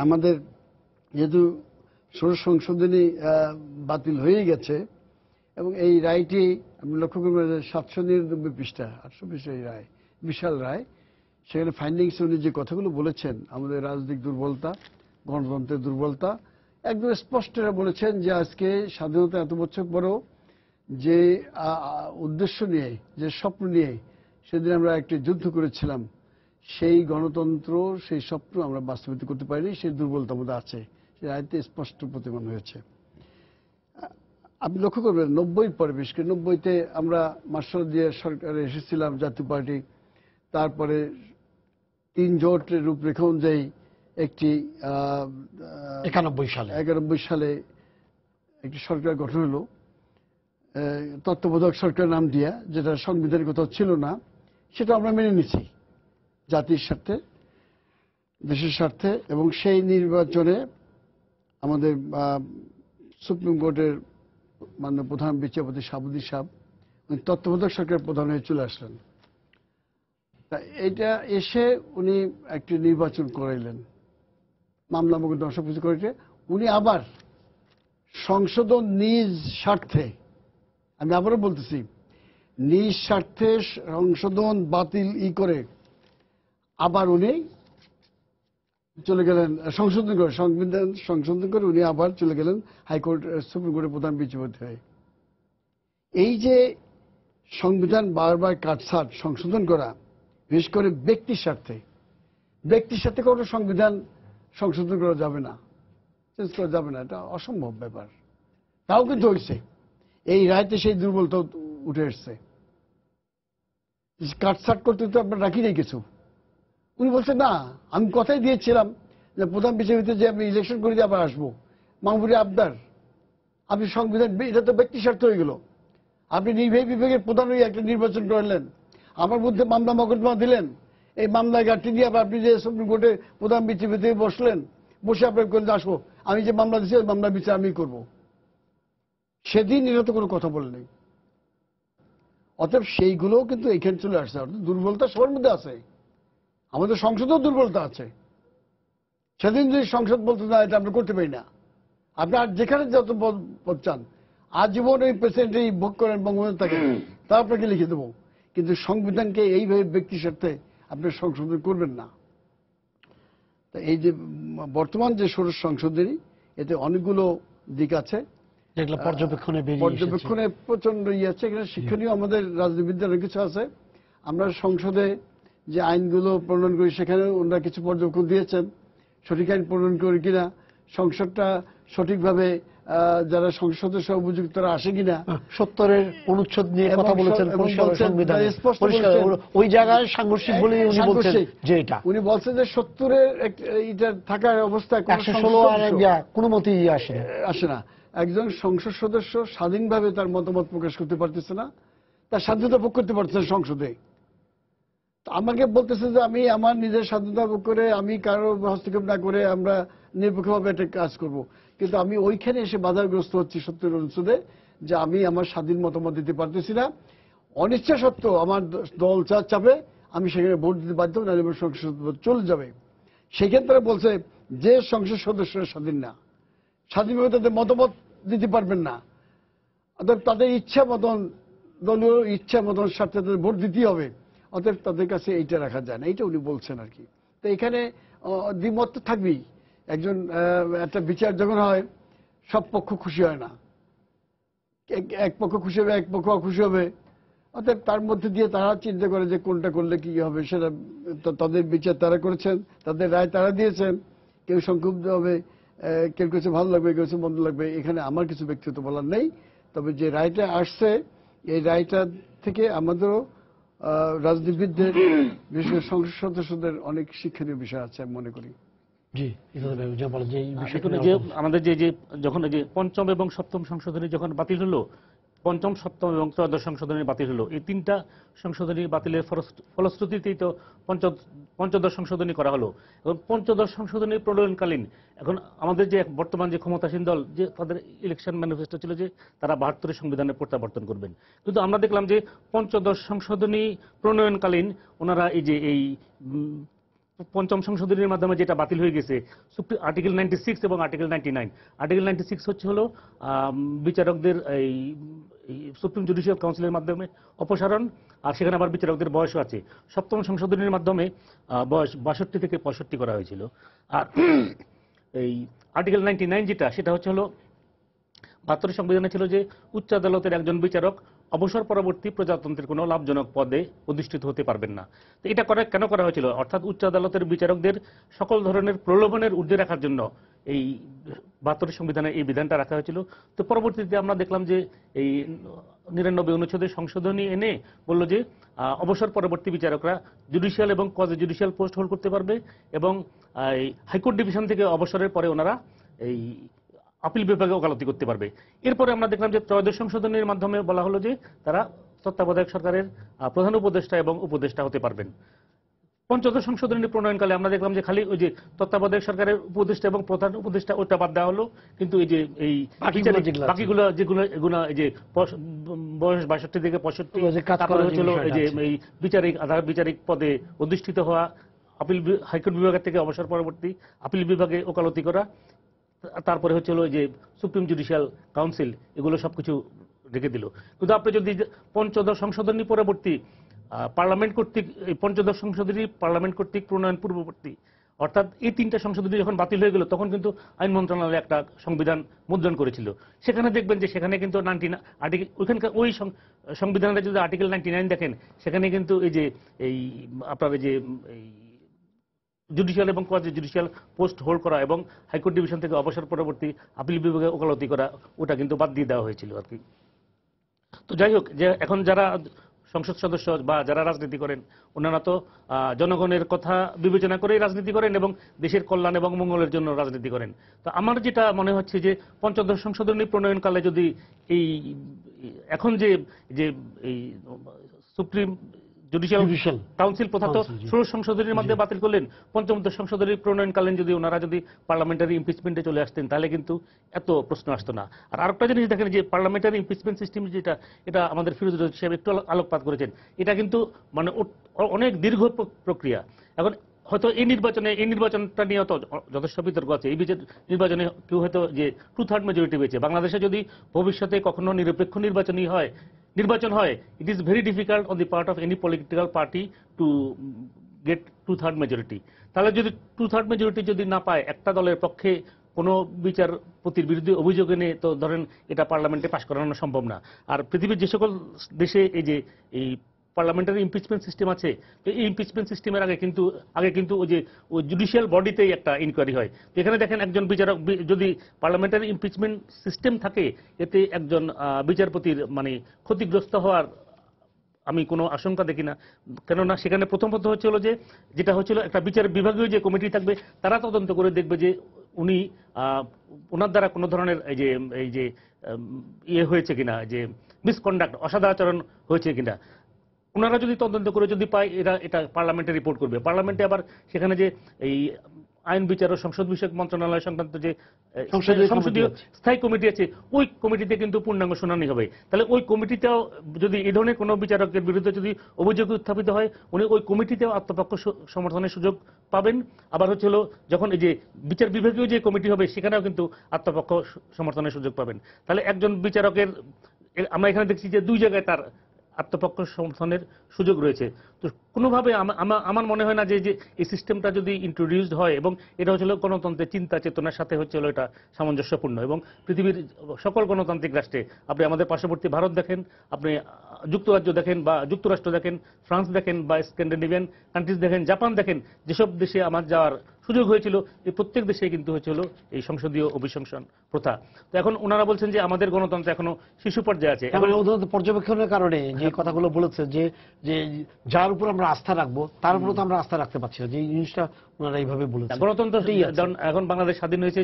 আমাদের যেহেতু ষোড়শ সংশোধনী বাতিল হয়ে গেছে এবং এই রায়টি আমি লক্ষ্য করব 799 পৃষ্ঠা, 800 পৃষ্ঠা এই রায়, বিশাল রায়। সেখানে ফাইন্ডিংস উনি যে কথাগুলো বলেছেন, আমাদের রাজনৈতিক দুর্বলতা, গণতন্ত্রের দুর্বলতা, একদম স্পষ্ট বলেছেন যে আজকে স্বাধীনতা এত বছর পরেও যে উদ্দেশ্য নিয়ে, যে স্বপ্ন নিয়ে সেদিন আমরা একটি যুদ্ধ করেছিলাম, সেই গণতন্ত্র, সেই স্বপ্ন আমরা বাস্তবায়িত করতে পারিনি, সেই দুর্বলতা মধ্যে আছে। সে রায়তে স্পষ্ট প্রতিফলন হয়েছে। আপনি লক্ষ্য করবেন 90 পরে, বিশেষ করে 90-তে আমরা মার্শাল দিয়ে সরকারে এসেছিলাম, জাতীয় পার্টি, তারপরে 3 জোটের রূপরেখা অনুযায়ী একটি 91 সালে একটি সরকার গঠন হলো, তত্ত্বাবধায়ক সরকার নাম দিয়া, যেটা সংবিধানের কোথাও ছিল না। সেটা আমরা মেনে নিছি জাতির স্বার্থে, দেশের স্বার্থে। এবং সেই নির্বাচনে আমাদের সুপ্রিম কোর্টের মাননীয় প্রধান বিচারপতি শাহাবুদ্দিন সাহেব তত্ত্বাবধায়ক সরকার প্রধান হয়ে চলে আসলেন। তা এটা এসে উনি একটি নির্বাচন করাইলেন, মামলা মোকদ্দমা সবকিছু করে উনি আবার সংশোধন নিজ স্বার্থে, আমি আবারও বলতেছি, নিজ স্বার্থে সংশোধন বাতিল করে আবার উনি চলে গেলেন, সংশোধন করে, সংবিধান সংশোধন করে উনি আবার চলে গেলেন হাইকোর্ট, সুপ্রিম কোর্টের প্রধান বিচারপতি হয়ে। এই যে সংবিধান বারবার কাটছাট সংশোধন করা, বিশেষ করে ব্যক্তির স্বার্থে কোনো সংবিধান সংশোধন করা যাবে না, চেঞ্জ করা যাবে না, এটা অসম্ভব ব্যাপার। তাও কিন্তু হয়েছে। এই রায়তে সেই দুর্বলতা উঠে এসছে। কাটছাট করতে তো আপনার রাখি নেই কিছু। উনি বলছেন না, আমি কথাই দিয়েছিলাম যে প্রধান বিচারপতি যে আমি ইলেকশন করে দিয়ে আবার আসবো, মাহবুবে আবদার, আপনি সংবিধান, এটা তো ব্যক্তি স্বার্থ হয়ে গেল। আপনি নির্বাহী বিভাগের প্রধান হয়ে একটা নির্বাচন করলেন, আমার মধ্যে মামলা মোকদ্দমা দিলেন, এই মামলায় ঘাটতি দিয়ে আবার আপনি যে সুপ্রিম কোর্টে প্রধান বিচারপতি বসলেন, বসে আপনার করলেন আসবো, আমি যে মামলা দিচ্ছি ওই মামলা বিচার আমি করবো। সেদিন এরা তো কোনো কথা বলেনি। অতএব সেইগুলোও কিন্তু এখানে চলে আসছে। অর্থাৎ দুর্বলতা সবার মধ্যে আছে, আমাদের সংসদেও দুর্বলতা আছে। সেদিন যদি সংসদ বলতে না এটা আমরা করতে পারি না, আপনার যেখানে যত পদ চান আজীবন ওই প্রেসিডেন্টই ভোগ করেন বঙ্গবন্ধু থাকে, তা আপনাকে লিখে দেবো, কিন্তু সংবিধানকে এইভাবে ব্যক্তির স্বার্থে আপনি সংশোধন করবেন না। তা এই যে বর্তমান যে ষোড়শ সংশোধনী, এতে অনেকগুলো দিক আছে, পর্যবেক্ষণে প্রচন্ড ইয়ে আছে। এখানে শিক্ষণীয় আমাদের রাজনীতিবিদদের অনেক কিছু আছে। আমরা সংসদে যে আইনগুলো প্রণয়ন করি সেখানে ওনারা কিছু পর্যবেক্ষণ দিয়েছেন, সঠিক আইন প্রণয়ন করি কিনা, সংসদটা সঠিকভাবে যারা সংসদ সদস্য উপযুক্ত তারা আসে কিনা, 70-এর অনুচ্ছেদ নিয়ে কথা বলেছেন, ওই জায়গায় সাংঘর্ষিক বলে উনি বলছেন যে এটা, উনি বলছেন যে 70-এর এটা থাকার অবস্থায় 116 কোনো মতেই আসে না। একজন সংসদ সদস্য স্বাধীনভাবে তার মতামত প্রকাশ করতে পারতেছে না, তার স্বাধীনতা ভোগ করতে পারতেছে না সংসদে। আমাকে বলতেছে যে আমি আমার নিজের স্বাধীনতা ভোগ করে, আমি কারো হস্তক্ষেপ না করে আমরা নিরপেক্ষভাবে একটা কাজ করব, কিন্তু আমি ওইখানে এসে বাধাগ্রস্ত হচ্ছি 70 অনুচ্ছেদে, যে আমি আমার স্বাধীন মতামত দিতে পারতেছি না, অনিচ্ছা সত্ত্বেও আমার দল চাপে আমি সেখানে ভোট দিতে বাধ্য, নাহলে আমার সংসদ চলে যাবে। সেখানে তারা বলছে যে সংসদ সদস্যরা স্বাধীন না, স্বাধীনভাবে তাদের মতামত দিতে পারবেন না, অর্থাৎ তাদের ইচ্ছা মতন, দলীয় ইচ্ছা মতন স্বার্থে তাদের ভোট দিতেই হবে, অতএব তাদের কাছে এইটা রাখা যায় না, এইটা উনি বলছেন আর কি। তো এখানে দ্বিমত তো থাকবেই। একজন একটা বিচার যখন হয় সব পক্ষ খুশি হয় না, এক পক্ষ খুশি হবে, এক পক্ষ অখুশি হবে। অতএব তার মধ্যে দিয়ে তারা চিন্তা করে যে কোনটা করলে কি হবে, সেটা তাদের বিচার তারা করেছেন, তাদের রায় তারা দিয়েছেন। কেউ সংক্ষুব্ধ হবে, কেউ কিছু ভালো লাগবে, কেউ কিছু মন্দ লাগবে, এখানে আমার কিছু ব্যক্তিগত বলার নেই। তবে যে রায়টা আসছে, এই রায়টা থেকে আমাদেরও রাজনীতিবিদদের, বিশেষ করে সংসদ সদস্যদের অনেক শিক্ষণীয় বিষয় আছে আমি মনে করি। জি, যে আমাদের যে যখন যে পঞ্চম এবং সপ্তম সংশোধনী যখন বাতিল হলো, পঞ্চম, সপ্তম এবং ত্রয়োদশ সংশোধনী বাতিল হলো, এই 3টা সংশোধনী বাতিলের ফলশ্রুতিতেই তো পঞ্চদশ সংশোধনী করা হলো। এবং পঞ্চদশ সংশোধনী প্রণয়নকালীন এখন আমাদের যে বর্তমান যে ক্ষমতাসীন দল, যে তাদের ইলেকশন ম্যানিফেস্টো ছিল যে তারা 72 সংবিধানের প্রত্যাবর্তন করবেন, কিন্তু আমরা দেখলাম যে পঞ্চদশ সংশোধনী প্রণয়নকালীন ওনারা এই পঞ্চম সংশোধনীর মাধ্যমে যেটা বাতিল হয়ে গেছে, আর্টিকেল 96 এবং আর্টিকেল 99। আর্টিকেল 96 হলো বিচারকদের এই এই সুপ্রিম জুডিশিয়াল কাউন্সিলের মাধ্যমে অপসারণ, আর সেখানে আবার বিচারকদের বয়সও আছে। সপ্তম সংশোধনীর মাধ্যমে বয়স 62 থেকে 65 করা হয়েছিল। আর এই আর্টিকেল 99 যেটা, সেটা হলো 72 সংবিধানে ছিল যে উচ্চ আদালতের একজন বিচারক অবসর পরবর্তী প্রজাতন্ত্রের কোনো লাভজনক পদে অধিষ্ঠিত হতে পারবেন না। তো এটা কেন করা হয়েছিল? অর্থাৎ উচ্চ আদালতের বিচারকদের সকল ধরনের প্রলোভনের ঊর্ধ্বে রাখার জন্য এই 72 সংবিধানে এই বিধানটা রাখা হয়েছিল। তো পরবর্তীতে আমরা দেখলাম যে এই 99 অনুচ্ছেদে সংশোধনী এনে বলল যে অবসর পরবর্তী বিচারকরা জুডিশিয়াল এবং কোয়াজি জুডিশিয়াল পোস্ট হোল্ড করতে পারবে, এবং হাইকোর্ট ডিভিশন থেকে অবসরের পরে ওনারা এই আপিল বিভাগে ওকালতি করতে পারবে। এরপরে আমরা দেখলাম যে ত্রয়োদশ সংশোধনীর মাধ্যমে বলা হলো যে তারা তত্ত্বাবধায়ক সরকারের প্রধান উপদেষ্টা এবং উপদেষ্টা হতে পারবেন। পঞ্চদশ সংশোধনী প্রণয়নকালে আমরা দেখলাম যে খালি ওই যে তত্ত্বাবধায়ক সরকারের উপদেষ্টা এবং প্রধান উপদেষ্টা ওইটা বাদ দেওয়া হলো, কিন্তু এই যে এই বাকিগুলো যেগুলো এগুলো এই যে বয়স 62 থেকে 65, তারপরে হচ্ছিল এই যে এই আধার বিচারিক পদে অধিষ্ঠিত হওয়া, আপিল হাইকোর্ট বিভাগের থেকে অবসর পরবর্তী আপিল বিভাগে ওকালতি করা, তারপরে হচ্ছিল যে সুপ্রিম জুডিশিয়াল কাউন্সিল, এগুলো সবকিছু রেখে দিল। কিন্তু আপনি যদি পঞ্চদশ সংশোধনী পরবর্তী পার্লামেন্ট কর্তৃক, এই পঞ্চদশ সংশোধনী পার্লামেন্ট কর্তৃক প্রণয়ন পূর্ববর্তী, অর্থাৎ এই 3টা সংশোধনী যখন বাতিল হয়ে গেল, তখন কিন্তু আইন মন্ত্রণালয় একটা সংবিধান মুদ্রণ করেছিল। সেখানে দেখবেন যে সেখানে কিন্তু ওইখানকার ওই সংবিধানের যদি আর্টিকেল 99 দেখেন, সেখানে কিন্তু এই যে এই আপনার এই যে এই জুডিশিয়াল এবং কোয়াজি জুডিশিয়াল পোস্ট হোল্ড করা এবং হাইকোর্ট ডিভিশন থেকে অবসর পরবর্তী আপিল বিভাগে ওকালতি করা, ওটা কিন্তু বাদ দিয়ে দেওয়া হয়েছিল আর কি। তো যাই হোক, যে এখন যারা সংসদ সদস্য বা যারা রাজনীতি করেন, ওনারা তো জনগণের কথা বিবেচনা করেই রাজনীতি করেন এবং দেশের কল্যাণ এবং মঙ্গলের জন্য রাজনীতি করেন। তো আমার যেটা মনে হচ্ছে যে পঞ্চদশ সংশোধনী প্রণয়নকালে যদি এই এখন যে এই সুপ্রিম জুডিশিয়াল কাউন্সিল প্রথা তো 16 সংশোধনীর মধ্যে বাতিল করলেন, পঞ্চম সংশোধনী প্রণয়নকালীন যদি ওনারা যদি পার্লামেন্টারি ইমপিচমেন্টে চলে আসতেন, তাহলে কিন্তু এত প্রশ্ন আসতো না। আর আরেকটা জিনিস দেখেন যে পার্লামেন্টারি ইমপিচমেন্ট সিস্টেম যেটা, এটা আমাদের ফিরোজ সাহেব একটু আলোকপাত করেছেন, এটা কিন্তু মানে অনেক দীর্ঘ প্রক্রিয়া। এখন হয়তো এই নির্বাচনটা নিয়ে তো যথেষ্ট বিতর্ক আছে। এই নির্বাচনে কেউ হয়তো যে 2/3 মেজরিটি পেয়েছে। বাংলাদেশে যদি ভবিষ্যতে কখনো নিরপেক্ষ নির্বাচন হয়, it is very difficult on the part of any political party to get 2/3 majority. তাহলে যদি 2/3 মেজরিটি যদি না পায়, একটা দলের পক্ষে কোনো বিচারপতির বিরুদ্ধে অভিযোগ এনে তো ধরেন এটা পার্লামেন্টে পাশ করানো সম্ভব না। আর পৃথিবীর যে সকল দেশে এই পার্লামেন্টারি ইমপিচমেন্ট সিস্টেম আছে, তো এই ইমপিচমেন্ট সিস্টেমের আগে কিন্তু ওই জুডিশিয়াল বডিতেই একটা ইনকোয়ারি হয়। তো এখানে দেখেন একজন বিচারক যদি পার্লামেন্টারি ইমপিচমেন্ট সিস্টেম থাকে, এতে একজন বিচারপতির মানে ক্ষতিগ্রস্ত হওয়ার আমি কোনো আশঙ্কা দেখি না। কেননা সেখানে প্রথমত হচ্ছিল যেটা হচ্ছিল একটা বিচার বিভাগীয় যে কমিটি থাকবে, তারা তদন্ত করে দেখবে যে উনি ওনার দ্বারা কোনো ধরনের এই যে ইয়ে হয়েছে কিনা, যে মিসকন্ডাক্ট, অসদাচরণ হয়েছে কিনা। ওনারা যদি তদন্ত করে যদি পায়, এটা পার্লামেন্টে রিপোর্ট করবে। পার্লামেন্টে আবার সেখানে যে এই আইন বিচার ও সংসদ বিষয়ক মন্ত্রণালয় সংক্রান্ত যে সংসদীয় স্থায়ী কমিটি আছে, ওই কমিটিতে কিন্তু পূর্ণাঙ্গ শুনানি হবে। তাহলে ওই কমিটিতেও যদি এই ধরনের কোনো বিচারকের বিরুদ্ধে যদি অভিযোগ উত্থাপিত হয়, উনি ওই কমিটিতেও আত্মপক্ষ সমর্থনের সুযোগ পাবেন। আবার যখন এই যে বিচার বিভাগীয় যে কমিটি হবে, সেখানেও কিন্তু আত্মপক্ষ সমর্থনের সুযোগ পাবেন। তাহলে একজন বিচারকের আমরা এখানে দেখছি যে 2 জায়গায় তার আত্মপক্ষ সমর্থনের সুযোগ রয়েছে। তো কোনোভাবে আমার মনে হয় না যে এই সিস্টেমটা যদি ইন্ট্রোডিউসড হয়, এবং এটা হচ্ছিল গণতন্ত্রের চিন্তা চেতনার সাথে হচ্ছিল এটা সামঞ্জস্যপূর্ণ। এবং পৃথিবীর সকল গণতান্ত্রিক রাষ্ট্রে, আপনি আমাদের পার্শ্ববর্তী ভারত দেখেন, আপনি যুক্তরাজ্য দেখেন বা যুক্তরাষ্ট্র দেখেন, ফ্রান্স দেখেন বা স্ক্যান্ডিনেভিয়ান কান্ট্রিজ দেখেন, জাপান দেখেন, যেসব দেশে আমার যাওয়ার সুযোগ হয়েছিল, এই প্রত্যেক দেশে কিন্তু হয়েছিল এই সংসদীয় অভিশংসন প্রথা। তো এখন ওনারা বলছেন যে আমাদের গণতন্ত্র এখনো শিশু পর্যায়ে আছে। এখন পর্যবেক্ষণের কারণে যে কথাগুলো বলেছে, যে যার উপর আমরা আস্থা রাখবো তার উপর তো আমরা আস্থা রাখতে পারছি না, যে এই জিনিসটা ওনারা এইভাবে বলেছে। গণতন্ত্র এখন বাংলাদেশ স্বাধীন হয়েছে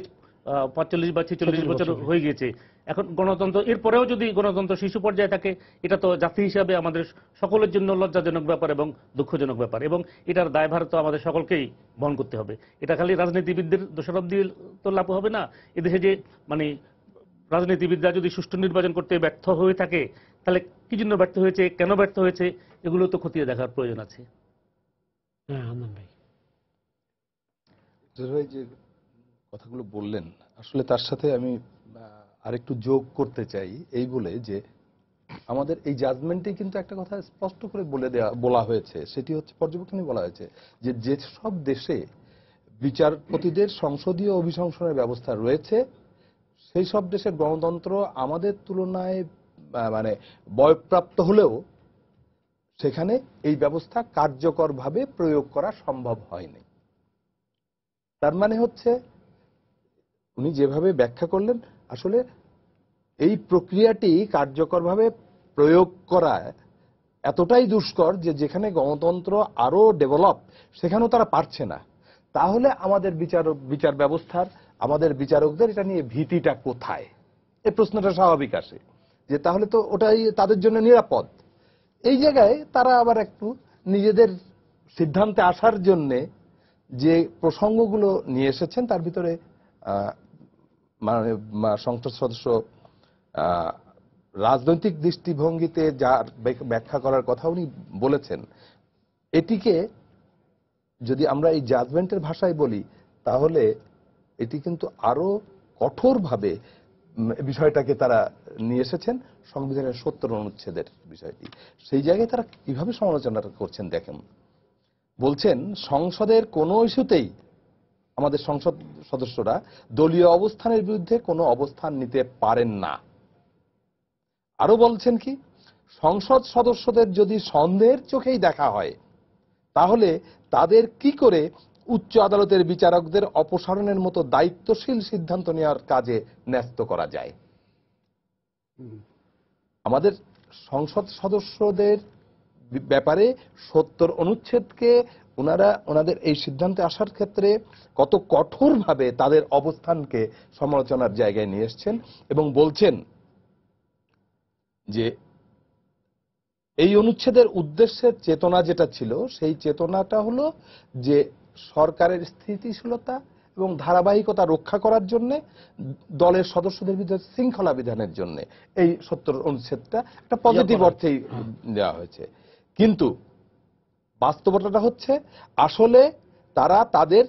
45 বা 46 বছর হয়ে গিয়েছে। এখন গণতন্ত্র এরপরেও যদি গণতন্ত্র শিশু পর্যায়ে থাকে, এটা তো জাতি হিসাবে আমাদের সকলের জন্য লজ্জাজনক ব্যাপার এবং দুঃখজনক ব্যাপার, এবং এটার দায়ভার তো আমাদের সকলকেই বহন করতে হবে। এটা খালি রাজনীতিবিদদের দোষারোপ দিয়ে তো লাভ হবে না। এদেশে যে মানে রাজনীতিবিদরা যদি সুষ্ঠু নির্বাচন করতে ব্যর্থ হয়ে থাকে, তাহলে কি জন্য ব্যর্থ হয়েছে, কেন ব্যর্থ হয়েছে, এগুলো তো খতিয়ে দেখার প্রয়োজন আছে। হ্যাঁ, আনন্দ ভাই যে কথাগুলো বললেন, আসলে তার সাথে আমি আরেকটু যোগ করতে চাই, এই বলে যে আমাদের এই জাজমেন্টে কিন্তু একটা কথা স্পষ্ট করে বলা হয়েছে, সেটি হচ্ছে পর্যবেক্ষণে বলা হয়েছে যে যেসব দেশে বিচারপতিদের সংসদীয় অভিশংসনের ব্যবস্থা রয়েছে সেই সব দেশের গণতন্ত্র আমাদের তুলনায় মানে বয়প্রাপ্ত হলেও সেখানে এই ব্যবস্থা কার্যকরভাবে প্রয়োগ করা সম্ভব হয়নি। তার মানে হচ্ছে উনি যেভাবে ব্যাখ্যা করলেন, আসলে এই প্রক্রিয়াটি কার্যকরভাবে প্রয়োগ করা এতটাই দুষ্কর যে যেখানে গণতন্ত্র আরো ডেভেলপ সেখানেও তারা পারছে না। তাহলে আমাদের বিচার ব্যবস্থার, আমাদের বিচারকদের এটা নিয়ে ভীতিটা কোথায়, এই প্রশ্নটা স্বাভাবিক আসে যে তাহলে তো ওটাই তাদের জন্য নিরাপদ। এই জায়গায় তারা আবার একটু নিজেদের সিদ্ধান্তে আসার জন্যে যে প্রসঙ্গগুলো নিয়ে এসেছেন তার ভিতরে সংসদ সদস্য রাজনৈতিক দৃষ্টিভঙ্গিতে যার ব্যাখ্যা করার কথা উনি বলেছেন, এটিকে যদি আমরা এই জাজমেন্টের ভাষায় বলি তাহলে এটি কিন্তু আরো কঠোরভাবে বিষয়টাকে তারা নিয়ে এসেছেন সংবিধানের ৭০ অনুচ্ছেদের বিষয়টি। সেই জায়গায় তারা কিভাবে সমালোচনা করছেন দেখেন, বলছেন সংসদের কোনো ইস্যুতেই আমাদের সংসদ সদস্যরা দলীয় অবস্থানের বিরুদ্ধে কোনো অবস্থান নিতে পারেন না। আরো বলছেন কি, সংসদ সদস্যদের যদি সন্দেহের চোখেই দেখা হয় তাহলে তাদের কি করে উচ্চ আদালতের বিচারকদের অপসারণের মতো দায়িত্বশীল সিদ্ধান্ত নেওয়ার কাজে ন্যস্ত করা যায়। আমাদের সংসদ সদস্যদের ব্যাপারে ৭০ অনুচ্ছেদকে ওনাদের এই সিদ্ধান্তে আসার ক্ষেত্রে কত কঠোরভাবে তাদের অবস্থানকে সমালোচনার জায়গায় নিয়ে এসছেন এবং বলছেন যে এই অনুচ্ছেদের উদ্দেশ্যের চেতনা যেটা ছিল সেই চেতনাটা হলো যে সরকারের স্থিতিশীলতা এবং ধারাবাহিকতা রক্ষা করার জন্য দলের সদস্যদের ভিতরে শৃঙ্খলা বিধানের জন্য এই ৭০ অনুচ্ছেদটা একটা পজিটিভ অর্থেই দেওয়া হয়েছে। কিন্তু বাস্তবতাটা হচ্ছে আসলে তারা তাদের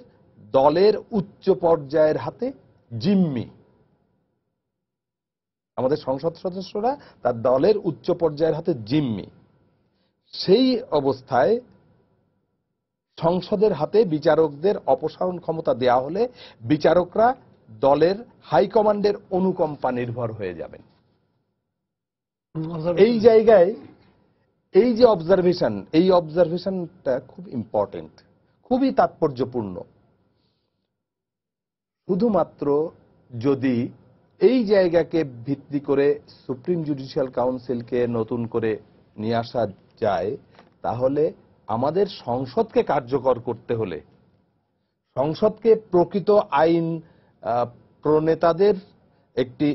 দলের উচ্চ পর্যায়ের হাতে জিম্মি। আমাদের সংসদ সদস্যরা তার দলের উচ্চ পর্যায়ের হাতে জিম্মি। সেই অবস্থায় সংসদের হাতে বিচারকদের অপসারণ ক্ষমতা দেয়া হলে বিচারকরা দলের হাইকমান্ডের অনুকম্পা নির্ভর হয়ে যাবেন। এই জায়গায় এই যে এই অবজারভেশনটা খুব ইম্পর্টেন্ট, খুবই তাৎপর্যপূর্ণ। শুধুমাত্র যদি এই জায়গাকে ভিত্তি করে সুপ্রিম জুডিশিয়াল কাউন্সিলকে নতুন করে নিয়ে আসা যায় তাহলে আমাদের সংসদকে কার্যকর করতে হলে, সংসদকে প্রকৃত আইন প্রণেতাদের একটি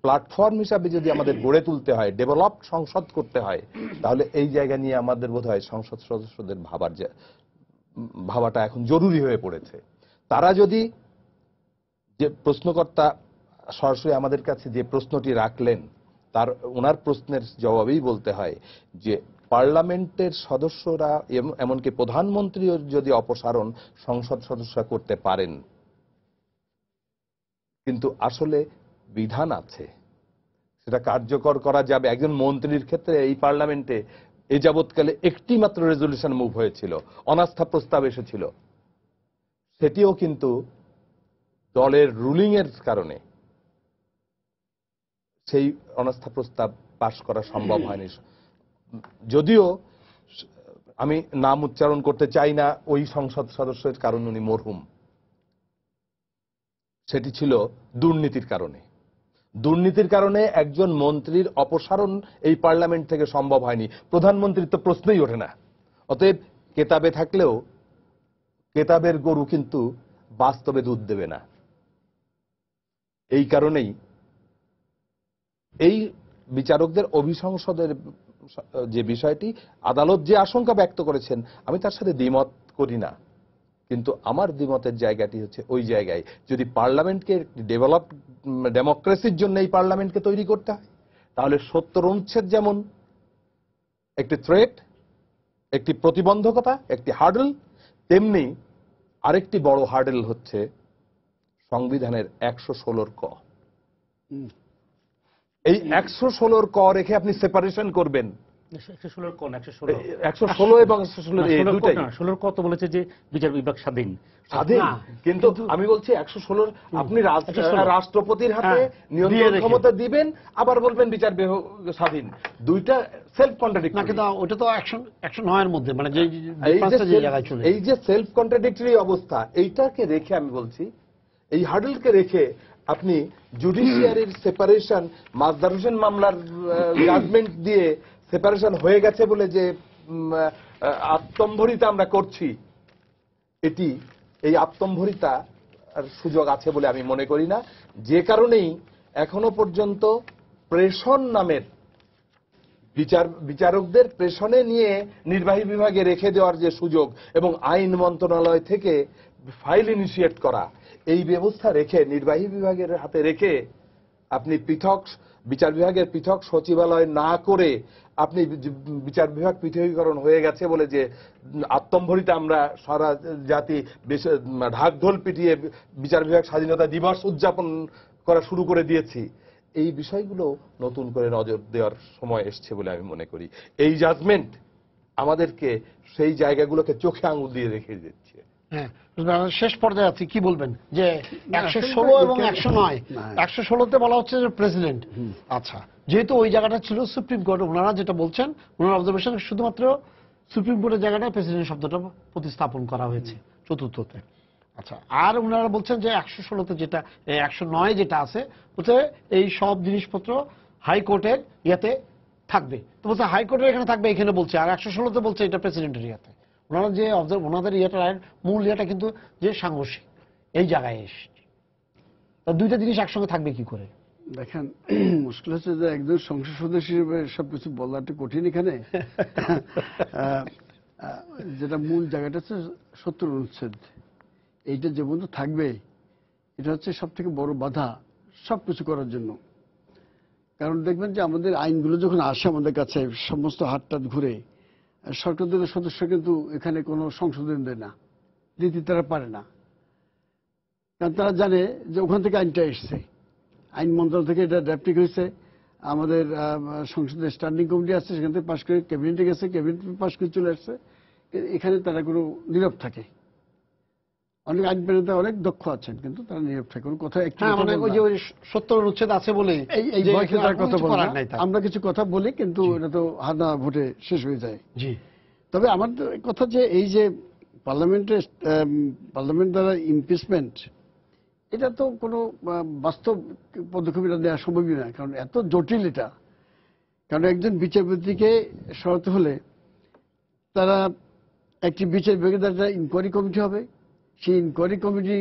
প্ল্যাটফর্ম হিসাবে যদি আমাদের গড়ে তুলতে হয়, ডেভেলপ সংসদ করতে হয়, তাহলে এই জায়গা নিয়ে আমাদের বোধহয় সংসদ সদস্যদের ভাবাটা এখন জরুরি হয়ে পড়েছে। তারা যদি, যে প্রশ্নকর্তা সরাসরি আমাদের কাছে যে প্রশ্নটি রাখলেন তার ওনার প্রশ্নের জবাবেই বলতে হয় যে পার্লামেন্টের সদস্যরা এমনকি প্রধানমন্ত্রীও যদি অপসারণ সংসদ সদস্যরা করতে পারেন, কিন্তু আসলে বিধান আছে সেটা কার্যকর করা যাবে। একজন মন্ত্রীর ক্ষেত্রে এই পার্লামেন্টে এ যাবৎকালে একটি মাত্র রেজলিউশন মুভ হয়েছিল, অনাস্থা প্রস্তাব এসেছিল, সেটিও কিন্তু দলের রুলিং এর কারণে সেই অনাস্থা প্রস্তাব পাশ করা সম্ভব হয়নি। যদিও আমি নাম উচ্চারণ করতে চাই না ওই সংসদ সদস্যের, কারণ উনি মরহুম, সেটি ছিল দুর্নীতির কারণে। দুর্নীতির কারণে একজন মন্ত্রীর অপসারণ এই পার্লামেন্ট থেকে সম্ভব হয়নি। প্রধানমন্ত্রীর তো প্রশ্নই ওঠে না। অতএব কেতাবে থাকলেও কেতাবের গরু কিন্তু বাস্তবে দুধ দেবে না। এই কারণেই এই বিচারকদের অভিসংসদের যে বিষয়টি, আদালত যে আশঙ্কা ব্যক্ত করেছেন আমি তার সাথে দ্বিমত করি না, কিন্তু আমার দ্বিমতের জায়গাটি হচ্ছে ওই জায়গায় যদি পার্লামেন্টকে ডেভেলপ ডেমোক্রেসির জন্য এই পার্লামেন্টকে তৈরি করতে হয় তাহলে ৭০ অনুচ্ছেদ যেমন একটি থ্রেট, একটি প্রতিবন্ধকতা, একটি হার্ডল, তেমনি আরেকটি বড় হার্ডল হচ্ছে সংবিধানের ১১৬ ক। এই 116 ক রেখে আপনি সেপারেশন করবেন 116 কোন 116 116 এবং 116 এই দুটাই 16 কত বলেছে যে বিচার বিভাগ স্বাধীন। স্বাধীন, না, কিন্তু আমি বলছি 116 আপনি 116 রাষ্ট্রপতির হাতে হ্যাঁ, দিয়ে নিয়ন্ত্রণ রেখে। ক্ষমতা দিবেন, আবার বলবেন বিচার বিভাগ স্বাধীন। দুইটা সেলফ না কন্ট্রাডিক্টরি। কিন্তু ওটা তো 109 এর মধ্যে, মানে যে এই difference-টা যে জায়গায় চলে এই যে সেলফ কন্ট্রাডিক্টরি অবস্থা, এইটাকে রেখে আমি বলছি, এই হার্ডেলকে রেখে আপনি জুডিশিয়ারির সেপারেশন, মাজদার হোসেন মামলার জাজমেন্ট দিয়ে সেপারেশন হয়ে গেছে বলে যে আত্মম্ভরিতা আমরা করছি, এই আত্মম্ভরিতা সুযোগ আছে বলে আমি মনে করি না। যে কারণেই এখনো পর্যন্ত প্রেষণ নামের বিচারকদের প্রেষণে নিয়ে নির্বাহী বিভাগে রেখে দেওয়ার যে সুযোগ এবং আইন মন্ত্রণালয় থেকে ফাইল ইনিশিয়েট করা, এই ব্যবস্থা রেখে নির্বাহী বিভাগের হাতে রেখে আপনি বিচার বিভাগের পৃথক সচিবালয় না করে আপনি বিচার বিভাগ পৃথকীকরণ হয়ে গেছে বলে যে আত্মম্ভরিতা আমরা সারা জাতি ঢাকঢোল পিটিয়ে বিচার বিভাগ স্বাধীনতা দিবস উদযাপন করা শুরু করে দিয়েছি, এই বিষয়গুলো নতুন করে নজর দেওয়ার সময় এসছে বলে আমি মনে করি। এই জাজমেন্ট আমাদেরকে সেই জায়গাগুলোকে চোখে আঙুল দিয়ে রেখে দিচ্ছে। হ্যাঁ, শেষ পর্যায়ে আছি, কি বলবেন যে 116 এবং 109? 116তে বলা হচ্ছে যে প্রেসিডেন্ট। আচ্ছা, যেহেতু ওই জায়গাটা ছিল সুপ্রিম কোর্ট, ওনারা যেটা বলছেন, ওনার অবজারভেশন শুধুমাত্র সুপ্রিম কোর্টের জায়গাটায় প্রেসিডেন্ট শব্দটা প্রতিস্থাপন করা হয়েছে চতুর্থতে। আচ্ছা, আর ওনারা বলছেন যে 116তে যেটা 109 যেটা আছে, বলছে এই সব জিনিসপত্র হাইকোর্টের ইয়াতে থাকবে। তো বলছে হাইকোর্টের এখানে থাকবে, এখানে বলছে, আর 116তে বলছে এটা প্রেসিডেন্টের ইয়াতে। ওনারা যে ওনাদের ইয়েটার মূল ইয়েটা কিন্তু যে সাংঘর্ষিক এই জায়গায় এসছে, দুইটা জিনিস একসঙ্গে থাকবে কি করে? দেখেন, মুশকিল হচ্ছে যে একজন সংসদ সদস্য হিসেবে সবকিছু বলাটা কঠিন এখানে। যেটা মূল জায়গাটা হচ্ছে 70 অনুচ্ছেদ, এইটা যে পর্যন্ত থাকবে এটা হচ্ছে সব থেকে বড় বাধা সবকিছু করার জন্য। কারণ দেখবেন যে আমাদের আইনগুলো যখন আসে আমাদের কাছে সমস্ত হাতটাত ঘুরে, সরকার দলের সদস্য কিন্তু এখানে কোনো সংশোধন দেয় না, দিতে তারা পারে না। কারণ তারা জানে যে ওখান থেকে আইনটা এসছে, আইন মন্ত্রণালয় থেকে এটা ড্রাফটিং হয়েছে, আমাদের সংসদের স্ট্যান্ডিং কমিটি আছে, সেখান থেকে পাশ করে ক্যাবিনেটে গেছে, ক্যাবিনেট পাশ করে চলে আসছে। এখানে তারা কোনো নীরব থাকে। অনেক আইন প্রেরণা অনেক দক্ষ আছেন, কিন্তু তারা নীরব থাকে, কোনো কথা একটু মানে ওই যে 70 অনুচ্ছেদ আছে বলে এই বয়সে তার কথা বলে না। আমরা কিছু কথা বলি, কিন্তু এটা তো হানা ভোটে শেষ হয়ে যায়। জি, তবে আমার কথা যে এই যে পার্লামেন্ট দ্বারা ইমপিচমেন্ট, এটা তো কোনো বাস্তব পদক্ষেপ এটা নেওয়া সম্ভবই না, কারণ এত জটিল এটা। কারণ একজন বিচারপতিকে সরাতে হলে তারা একটি বিচার বিভাগের একটা ইনকোয়ারি কমিটি হবে, সেই ইনকোয়ারি কমিটি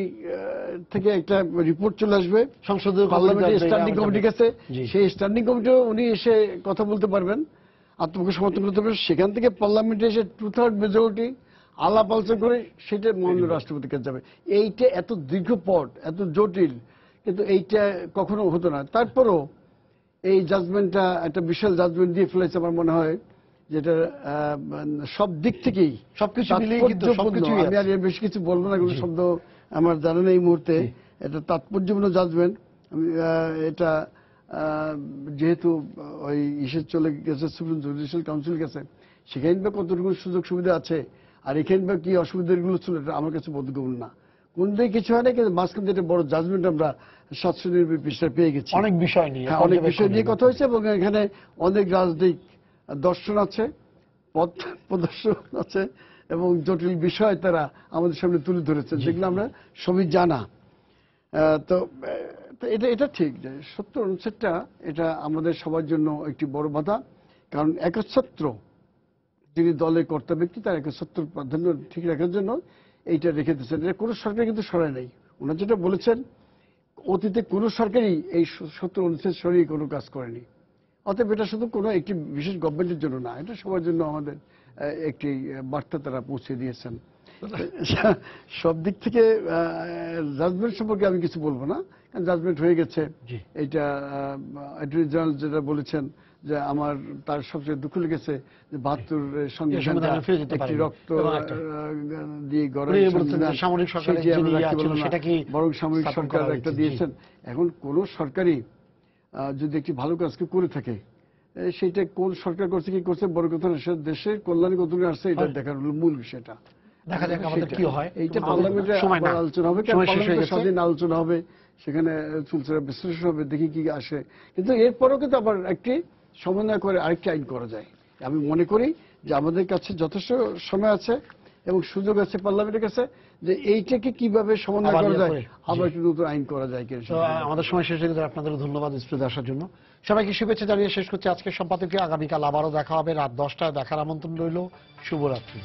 থেকে একটা রিপোর্ট চলে আসবে সংসদীয় পার্লামেন্টের স্ট্যান্ডিং কমিটির কাছে। জি। সেই স্ট্যান্ডিং কমিটিও উনি এসে কথা বলতে পারবেন, আত্মপক্ষে সমর্থন করতে পারবেন। সেখান থেকে পার্লামেন্টে এসে 2/3 মেজরিটি আলাপ আলোচনা করে সেটা মাননীয় রাষ্ট্রপতির কাছে যাবে। এইটা এত দীর্ঘ পথ, এত জটিল, কিন্তু এইটা কখনো হতো না। তারপরও এই জাজমেন্টটা একটা বিশাল জাজমেন্ট দিয়ে ফেলেছে আমার মনে হয়, যেটা সব দিক থেকেই সবকিছু মিলিয়ে কিন্তু সবকিছু। আমি আর এর বেশি কিছু বলবো না, কোনো শব্দ আমার জানা নেই এই মুহূর্তে। এটা তাৎপর্যপূর্ণ জাজমেন্ট। এটা যেহেতু ওই ইসে চলে গেছে সুপ্রিম জুডিশিয়াল কাউন্সিল গেছে, সেখানে বা কতটুকু সুযোগ সুবিধা আছে আর এখানে বা কি অসুবিধাগুলো ছিল, এটা আমার কাছে বোধগম্য না। কোন দিকে কিছু হয় না, কিন্তু মাঝখান থেকে বড় জাজমেন্ট আমরা 790 পৃষ্ঠায় পেয়ে গেছি। অনেক বিষয় নিয়ে, অনেক বিষয় নিয়ে কথা হয়েছে, এবং এখানে অনেক রাজনৈতিক দর্শন আছে, পথ প্রদর্শন আছে, এবং জটিল বিষয় তারা আমাদের সামনে তুলে ধরেছে, যেগুলো আমরা সবই জানা। তো এটা ঠিক যে 70 অনুচ্ছেদটা এটা আমাদের সবার জন্য একটি বড় বাধা। কারণ একচ্ছত্র যিনি দলের কর্তা ব্যক্তি, তার একচ্ছত্র প্রাধান্য ঠিক রাখার জন্য এইটা রেখে দিচ্ছেন। এটা কোনো সরকার কিন্তু সরায় নাই। ওনারা যেটা বলেছেন, অতীতে কোনো সরকারই এই 70 অনুচ্ছেদ সরিয়ে কোনো কাজ করেনি। অতএব এটা শুধু কোনো একটি বিশেষ গভর্নমেন্টের জন্য না, এটা সবার জন্য আমাদের একটি বার্তা তারা পৌঁছে দিয়েছেন। সব দিক থেকে জাজমেন্ট সম্পর্কে আমি কিছু বলবো না, কারণ জাজমেন্ট হয়ে গেছে। এইটা অ্যাটর্নি জেনারেল যেটা বলেছেন যে তার সবচেয়ে দুঃখ লেগেছে যে 72 সংবিধানটা একটি রক্ত দিয়ে গড়া সামরিক সরকার, বরং সামরিক সরকার একটা দিয়েছেন। এখন কোন সরকারই যদি একটি ভালো কাজকে করে থাকে, সেইটা কোন সরকার করছে কি করছে বড় কথা না, সে দেশের কল্যাণে কতটুকু আসছে এটা দেখার হলো মূল বিষয়টা। দেখা যাক আমাদের কি হয়। এইটা পার্লামেন্টে সময় না, আলোচনা হবে, সময় শেষ হয়ে গেছে। স্বাধীন আলোচনা হবে, সেখানে চুলচেরা বিশ্লেষণ হবে, দেখি কি আসে। কিন্তু এরপরও কিন্তু আবার একটি সমন্বয় করে আরেকটি আইন করা যায়। আমি মনে করি যে আমাদের কাছে যথেষ্ট সময় আছে এবং সুযোগ আছে পার্লামেন্টের কাছে যে এইটাকে কিভাবে সমন্বয় আবার করা ইয়ে যায়, করে, আবার জি। একটি নতুন আইন করা যায় কিনা। তো আমাদের সময় শেষ হয়ে গেছে। আপনাদের ধন্যবাদ স্টুডিওতে আসার জন্য। সবাইকে শুভেচ্ছা জানিয়ে শেষ করছি আজকের সম্পাদকীয়। আগামীকাল আবারও দেখা হবে রাত 10টায়। দেখার আমন্ত্রণ রইল। শুভরাত্রি।